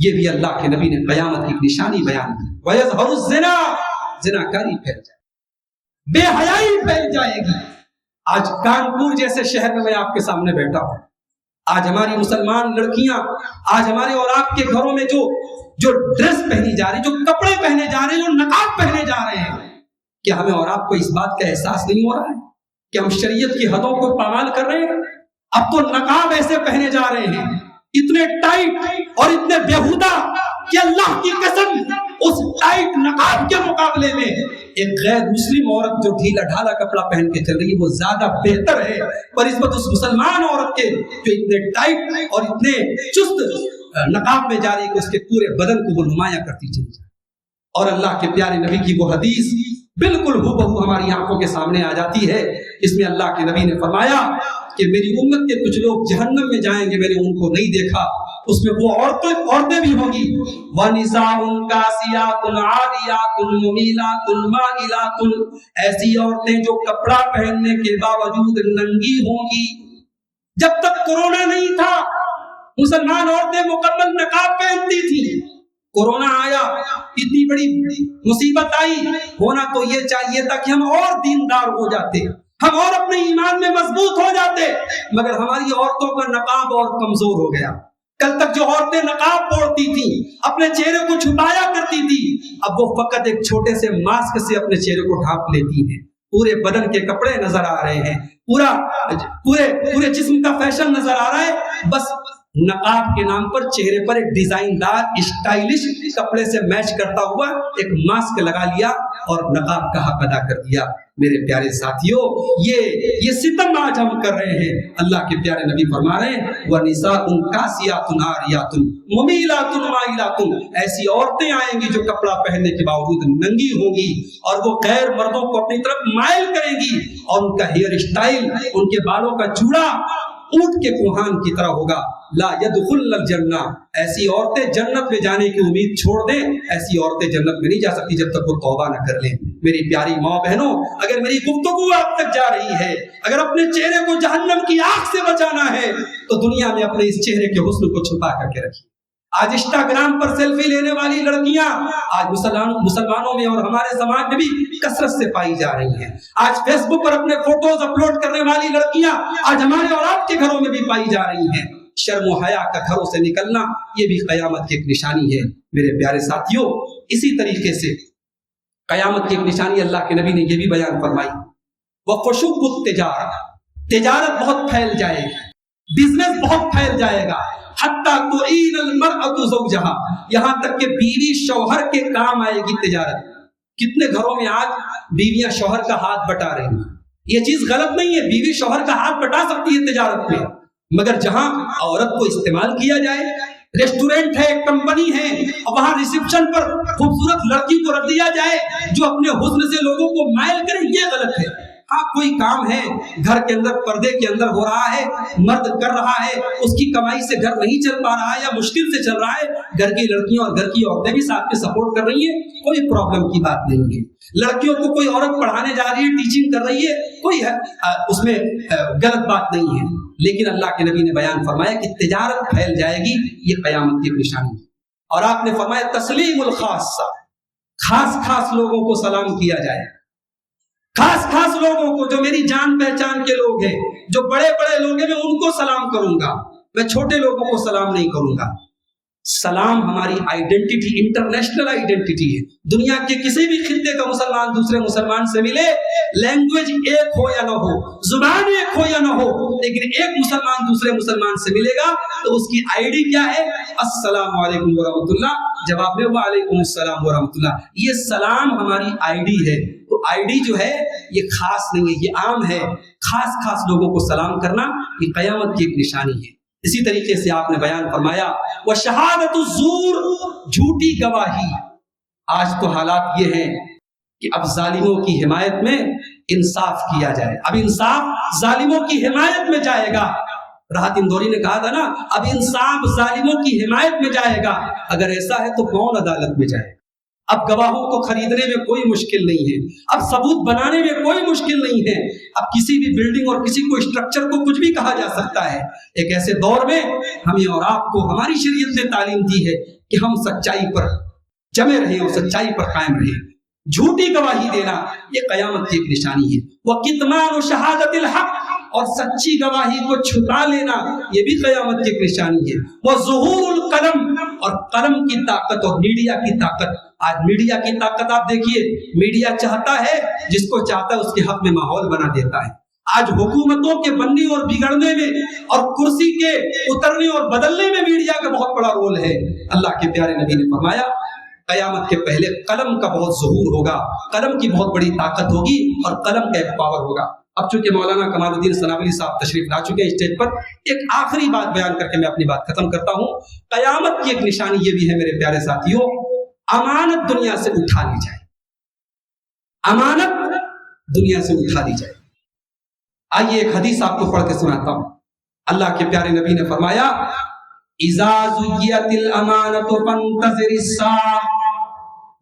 یہ بھی اللہ کے نبی نے قیامت کی نشانی بیان کی. وَيَظْهَرُ الزِّنَا، زناکاری پھیل جائے، بے حیائی پھیل جائے گی. آج کانپور جیسے شہر میں آپ کے سامنے بیٹھا ہوں، آج ہماری مسلمان لڑکیاں، آج ہمارے اور آپ کے گھروں میں جو ڈریس پہنی جا رہی، جو کپڑے پہنے جا رہے ہیں، جو نقاب پہنے جا رہے ہیں، کیا ہمیں اور آپ کو اس بات کا احساس نہیں ہو رہا ہے کہ ہم شریعت کی حدوں کو پامال کر رہے ہیں؟ اب تو نقاب ایسے پہنے جا رہے ہیں، اتنے ٹائٹ اور اتنے بےہودہ کہ اللہ کی قسم اس ٹائٹ نقاب کے مقابلے میں ایک غیر مسلم عورت جو ڈھیلا ڈھالا کپڑا پہن کے چل رہی ہے وہ زیادہ بہتر ہے بنسبت اس مسلمان عورت کے جو اتنے ٹائٹ اور اتنے چست نقاب میں جا رہی ہے کہ اس کے پورے بدن کو وہ نمایاں کرتی چلی جائے. اور اللہ کے پیارے نبی کی وہ حدیث بالکل ہو ہماری آنکھوں کے سامنے آ جاتی ہے. اس میں اللہ کے نبی نے فرمایا کہ میری امت کے کچھ لوگ جہنم میں جائیں گے، میں نے ان کو نہیں دیکھا. اس میں وہ عورتیں بھی ہوں گی، وَنِسَاءٌ كَاسِيَاتٌ عَارِيَاتٌ مُمِيلَاتٌ مَائِلَاتٌ، ایسی عورتیں جو کپڑا پہننے کے باوجود ننگی ہوں گی. جب تک کورونا نہیں تھا مسلمان عورتیں مکمل نقاب پہنتی تھیں. کورونا آیا، اتنی بڑی مصیبت آئی، ہونا تو یہ چاہیے تھا کہ ہم اور دیندار ہو جاتے، ہم اور اپنے ایمان میں مضبوط ہو جاتے، مگر ہماری عورتوں کا نقاب اور کمزور ہو گیا. کل تک جو عورتیں نقاب اوڑھتی تھیں، اپنے چہرے کو چھپایا کرتی تھی، اب وہ فقط ایک چھوٹے سے ماسک سے اپنے چہرے کو ڈھانپ لیتی ہیں. پورے بدن کے کپڑے نظر آ رہے ہیں، پورے جسم کا فیشن نظر آ رہا ہے. بس نقاب کے نام پر چہرے پر ایک ڈیزائن دار اسٹائلش کپڑے سے میچ کرتا ہوا ایک ماسک لگا لیا اور نقاب کا حق ادا کر دیا. میرے پیارے ساتھیوں، یہ ستم آج ہم کر رہے ہیں. اللہ کے پیارے نبی فرما رہے ہیں وَنِسَاءٌ كَاسِيَاتٌ عَارِيَاتٌ مُمِيلَاتٌ مَائِلَاتٌ، ایسی عورتیں آئیں گی جو کپڑا پہننے کے باوجود ننگی ہوں گی اور وہ غیر مردوں کو اپنی طرف مائل کریں گی، اور ان کا ہیئر اسٹائل، ان کے بالوں کا جوڑا اونٹ کے کوہان کی طرح ہوگا. لا يدخل الجنہ، ایسی عورتیں جنت میں جانے کی امید چھوڑ دیں، ایسی عورتیں جنت میں نہیں جا سکتی جب تک وہ توبہ نہ کر لیں. میری پیاری ماں بہنوں، اگر میری گفتگو آپ تک جا رہی ہے، اگر اپنے چہرے کو جہنم کی آگ سے بچانا ہے تو دنیا میں اپنے اس چہرے کے حسن کو چھپا کر کے رکھیے. آج انسٹاگرام پر سیلفی لینے والی لڑکیاں آج مسلمانوں میں اور ہمارے سماج میں بھی کثرت سے پائی جا رہی ہیں. آج فیس بک پر اپنے فوٹوز اپلوڈ کرنے والی لڑکیاں آج ہمارے اور آپ کے گھروں میں بھی پائی جا رہی ہیں. شرم و حیا کا گھروں سے نکلنا یہ بھی قیامت کی ایک نشانی ہے. میرے پیارے ساتھیوں، اسی طریقے سے قیامت کی ایک نشانی اللہ کے نبی نے یہ بھی بیان فرمائی، وَفُشُبُّ التِّجَارَةِ، تجارت بہت پھیل جائے گی، بزنس بہت پھیل جائے گا. حتیٰ تُعِینَ الْمَرْأَةُ زَوْجَهَا، یہاں تک کہ بیوی شوہر کے کام آئے گی تجارت. کتنے گھروں میں آج بیویاں شوہر کا ہاتھ بٹا رہی ہیں. یہ چیز غلط نہیں ہے، بیوی شوہر کا ہاتھ بٹا سکتی ہے تجارت میں، مگر جہاں عورت کو استعمال کیا جائے، ریسٹورینٹ ہے، کمپنی ہے، اور وہاں ریسپشن پر خوبصورت لڑکی کو رکھ دیا جائے جو اپنے حسن سے لوگوں کو مائل کرے، یہ غلط ہے. ہاں کوئی کام ہے گھر کے اندر پردے کے اندر ہو رہا ہے، مرد کر رہا ہے، اس کی کمائی سے گھر نہیں چل پا رہا ہے یا مشکل سے چل رہا ہے، گھر کی لڑکیاں اور گھر کی عورتیں بھی ساتھ میں سپورٹ کر رہی ہیں، کوئی پرابلم کی بات نہیں ہے. لڑکیوں کو کوئی عورت پڑھانے جا رہی ہے، ٹیچنگ کر رہی ہے، کوئی اس میں غلط بات نہیں ہے. لیکن اللہ کے نبی نے بیان فرمایا کہ تجارت پھیل جائے گی، یہ قیامت کی نشانی ہے. اور آپ نے فرمایا تسلیم الخاصہ، خاص لوگوں کو سلام کیا جائے، خاص لوگوں کو جو میری جان پہچان کے لوگ ہیں، جو بڑے لوگ ہیں، میں ان کو سلام کروں گا، میں چھوٹے لوگوں کو سلام نہیں کروں گا. سلام ہماری آئیڈینٹی، انٹرنیشنل آئیڈینٹی ہے. دنیا کے کسی بھی خطے کا مسلمان دوسرے مسلمان سے ملے، لینگویج ایک ہو یا نہ ہو، زبان ایک ہو یا نہ ہو، لیکن ایک مسلمان دوسرے مسلمان سے ملے گا تو اس کی آئی ڈی کیا ہے؟ السلام علیکم ورحمۃ اللہ. جواب میں وعلیکم السلام ورحمۃ اللہ. یہ سلام ہماری آئی ڈی ہے. تو آئی ڈی جو ہے یہ خاص نہیں ہے، یہ عام ہے. خاص لوگوں کو سلام کرنا یہ قیامت کی ایک نشانی ہے. اسی طریقے سے آپ نے بیان فرمایا وَشَهَادَةُ الزُّورِ، جھوٹی گواہی. آج تو حالات یہ ہیں کہ اب ظالموں کی حمایت میں انصاف کیا جائے، اب انصاف ظالموں کی حمایت میں جائے گا. راحت اندوری نے کہا تھا نا، اب انصاف ظالموں کی حمایت میں جائے گا. اگر ایسا ہے تو کون عدالت میں جائے؟ اب گواہوں کو خریدنے میں کوئی مشکل نہیں ہے، اب ثبوت بنانے میں کوئی مشکل نہیں ہے. اب کسی بھی بلڈنگ اور کسی کو اسٹرکچر کو کچھ بھی کہا جا سکتا ہے. ایک ایسے دور میں ہمیں اور آپ کو ہماری شریعت نے تعلیم دی ہے کہ ہم سچائی پر جمے رہیں اور سچائی پر قائم رہیں. جھوٹی گواہی دینا یہ قیامت کی ایک نشانی ہے. وَكِتْمَانُ شَهَادَةِ الْحَقِّ، اور سچی گواہی کو چھپا لینا یہ بھی قیامت کی ایک نشانی ہے. وَظُهُورُ الْقَلَمِ، اور قلم کی طاقت اور میڈیا کی طاقت. آج میڈیا کی طاقت آپ دیکھیے، میڈیا چاہتا ہے جس کو چاہتا ہے اس کے حق میں ماحول بنا دیتا ہے. آج حکومتوں کے بننے اور بگڑنے میں اور کرسی کے اترنے اور بدلنے میں میڈیا کا بہت بڑا رول ہے. اللہ کے پیارے نبی نے فرمایا قیامت کے پہلے قلم کا بہت ظہور ہوگا، قلم کی بہت بڑی طاقت ہوگی اور قلم کا ایک پاور ہوگا. اب چونکہ مولانا کمال الدین سنابلی صاحب تشریف لا چکے ہیں اسٹیج پر، ایک آخری بات بیان کر کے میں اپنی بات ختم کرتا ہوں. قیامت کی ایک نشانی یہ بھی ہے میرے پیارے ساتھیوں، امانت دنیا سے اٹھا لی جائے. امانت دنیا سے اٹھا لی جائے. آئیے ایک حدیث آپ کو پڑھ کے سناتا ہوں. اللہ کے پیارے نبی نے فرمایا اذا زیت الامانۃ فانتظر الساعۃ،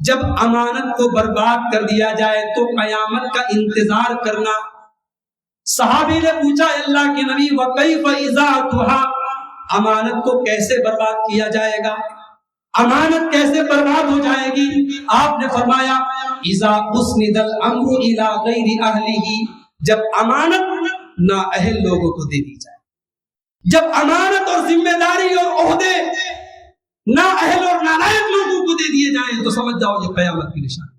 جب امانت کو برباد کر دیا جائے تو قیامت کا انتظار کرنا. صحابی نے پوچھا اللہ کے نبی وکیف اضاعتها، امانت کو کیسے برباد کیا جائے گا، امانت کیسے برباد ہو جائے گی؟ آپ نے فرمایا اذا اسند الامر الى غیر اہلہ، جب امانت نااہل لوگوں کو دے دی جائے. جب امانت اور ذمہ داری اور عہدے نااہل اور نالائق لوگوں کو دے دیے جائیں تو سمجھ جاؤ یہ قیامت کی نشانی.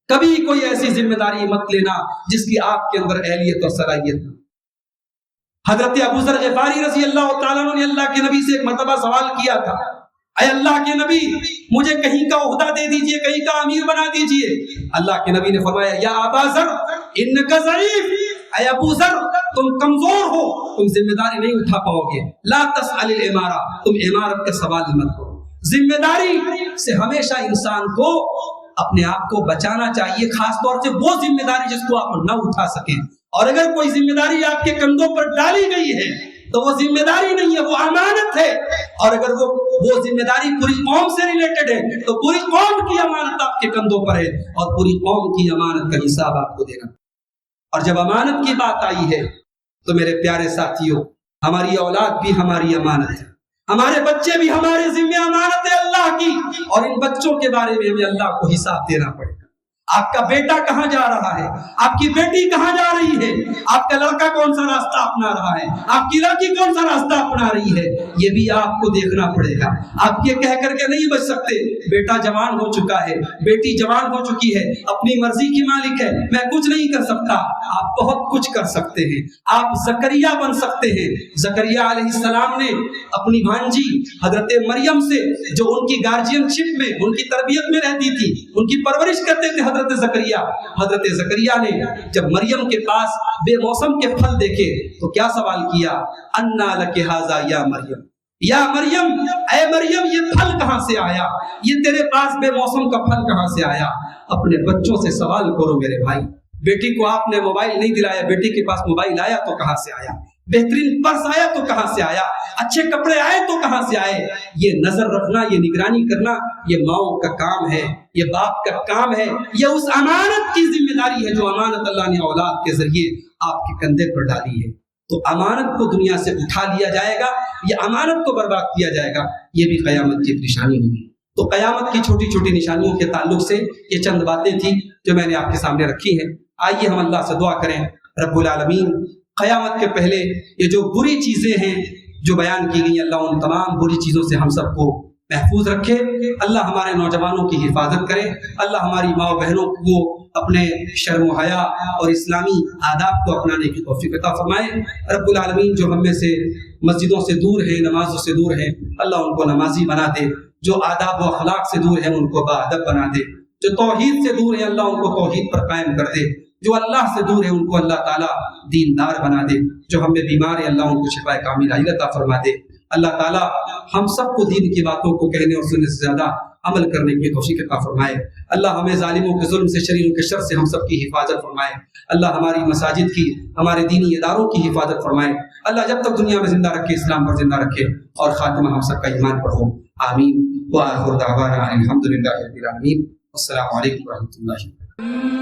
کبھی کوئی ایسی ذمہ داری مت لینا جس کی آپ کے اندر اہلیت اور صلاحیت نہ. حضرت ابو ذر غفاری رضی اللہ تعالیٰ عنہ نے اللہ کے نبی سے ایک مرتبہ سوال کیا تھا، اے اللہ کے نبی مجھے کہیں کا عہدہ دے دیجئے، کہیں کا امیر بنا دیجئے. اللہ کے نبی نے فرمایا یا ابا ذر انک ضعیف، اے ابو ذر تم کمزور ہو، تم ذمہ داری نہیں اٹھا پاؤ گے. لا تسأل الامارہ، تم امارت کا سوال مت کرو. ذمہ داری سے ہمیشہ انسان کو اپنے آپ کو بچانا چاہیے، خاص طور سے وہ ذمہ داری جس کو آپ نہ اٹھا سکیں. اور اگر کوئی ذمہ داری آپ کے کندھوں پر ڈالی گئی ہے تو وہ ذمہ داری نہیں ہے، وہ امانت ہے. اور اگر وہ ذمہ داری پوری قوم سے ریلیٹڈ ہے تو پوری قوم کی امانت آپ کے کندھوں پر ہے اور پوری قوم کی امانت کا حساب آپ کو دینا. اور جب امانت کی بات آئی ہے تو میرے پیارے ساتھیوں، ہماری اولاد بھی ہماری امانت ہے، ہمارے بچے بھی ہمارے ذمہ امانت ہے اللہ کی، اور ان بچوں کے بارے میں ہمیں اللہ کو حساب دینا پڑے گا. آپ کا بیٹا کہاں جا رہا ہے، آپ کی بیٹی کہاں جا رہی ہے، آپ کا لڑکا کون سا راستہ اپنا رہا ہے، آپ کی لڑکی کون سا راستہ اپنا رہی ہے، یہ بھی آپ کو دیکھنا پڑے گا. آپ یہ کہہ کر کے نہیں بچ سکتے بیٹا جوان ہو چکا ہے، بیٹی جوان ہو چکی ہے، اپنی مرضی کی مالک ہے، میں کچھ نہیں کر سکتا. آپ بہت کچھ کر سکتے ہیں، آپ زکریا بن سکتے ہیں. زکریا علیہ السلام نے اپنی بھانجی حضرت مریم سے، جو ان کی گارجین شپ میں ان کی تربیت میں رہتی تھی، ان کی پرورش کرتے تھے، حضرت زکریا نے جب مریم کے پاس بے موسم کے پھل دیکھے تو کیا سوال کیا؟ انا لک ھذا یا مریم، یا مریم، اے مریم یہ پھل کہاں سے آیا، یہ تیرے پاس بے موسم کا پھل کہاں سے آیا؟ اپنے بچوں سے سوال کرو میرے بھائی. بیٹی کو آپ نے موبائل نہیں دلایا، بیٹی کے پاس موبائل آیا تو کہاں سے آیا؟ بہترین پرس آیا تو کہاں سے آیا؟ اچھے کپڑے آئے تو کہاں سے آئے؟ یہ نظر رکھنا، یہ نگرانی کرنا، یہ ماؤں کا کام ہے، یہ باپ کا کام ہے. یہ اس امانت کی ذمہ داری ہے جو امانت اللہ نے اولاد کے ذریعے آپ کے کندھے پر ڈالی ہے. تو امانت کو دنیا سے اٹھا لیا جائے گا، یہ امانت کو برباد کیا جائے گا، یہ بھی قیامت کی ایک نشانی ہوگی. تو قیامت کی چھوٹی چھوٹی نشانیوں کے تعلق سے یہ چند باتیں تھیں جو میں نے آپ کے سامنے رکھی ہیں. آئیے ہم اللہ سے دعا کریں رب العالمین قیامت کے پہلے یہ جو بری چیزیں ہیں جو بیان کی گئی، اللہ ان تمام بری چیزوں سے ہم سب کو محفوظ رکھے. اللہ ہمارے نوجوانوں کی حفاظت کرے. اللہ ہماری ماں بہنوں کو اپنے شرم و حیا اور اسلامی آداب کو اپنانے کی توفیق عطا فرمائے. رب العالمین جو ہم میں سے مسجدوں سے دور ہیں، نمازوں سے دور ہیں، اللہ ان کو نمازی بنا دے. جو آداب و اخلاق سے دور ہیں ان کو باادب بنا دے. جو توحید سے دور ہیں اللہ ان کو توحید پر قائم کر دے. جو اللہ سے دور ہے ان کو اللہ تعالیٰ دیندار بنا دے. جو ہم میں بیمار ہے اللہ ان کو شفا کامل عطا فرما دے. اللہ تعالیٰ ہم سب کو دین کی باتوں کو کہنے اور سننے سے زیادہ عمل کرنے کی توفیق عطا فرمائے. اللہ ہمیں ظالموں کے ظلم سے، شریروں کے شر سے ہم سب کی حفاظت فرمائے. اللہ ہماری مساجد کی، ہمارے دینی اداروں کی حفاظت فرمائے. اللہ جب تک دنیا میں زندہ رکھے اسلام پر زندہ رکھے اور خاتمہ ہم سب کا ایمان پر ہو. آمین. وآخر دعوانا الحمدللہ رب العالمین. السلام علیکم ورحمۃ اللہ.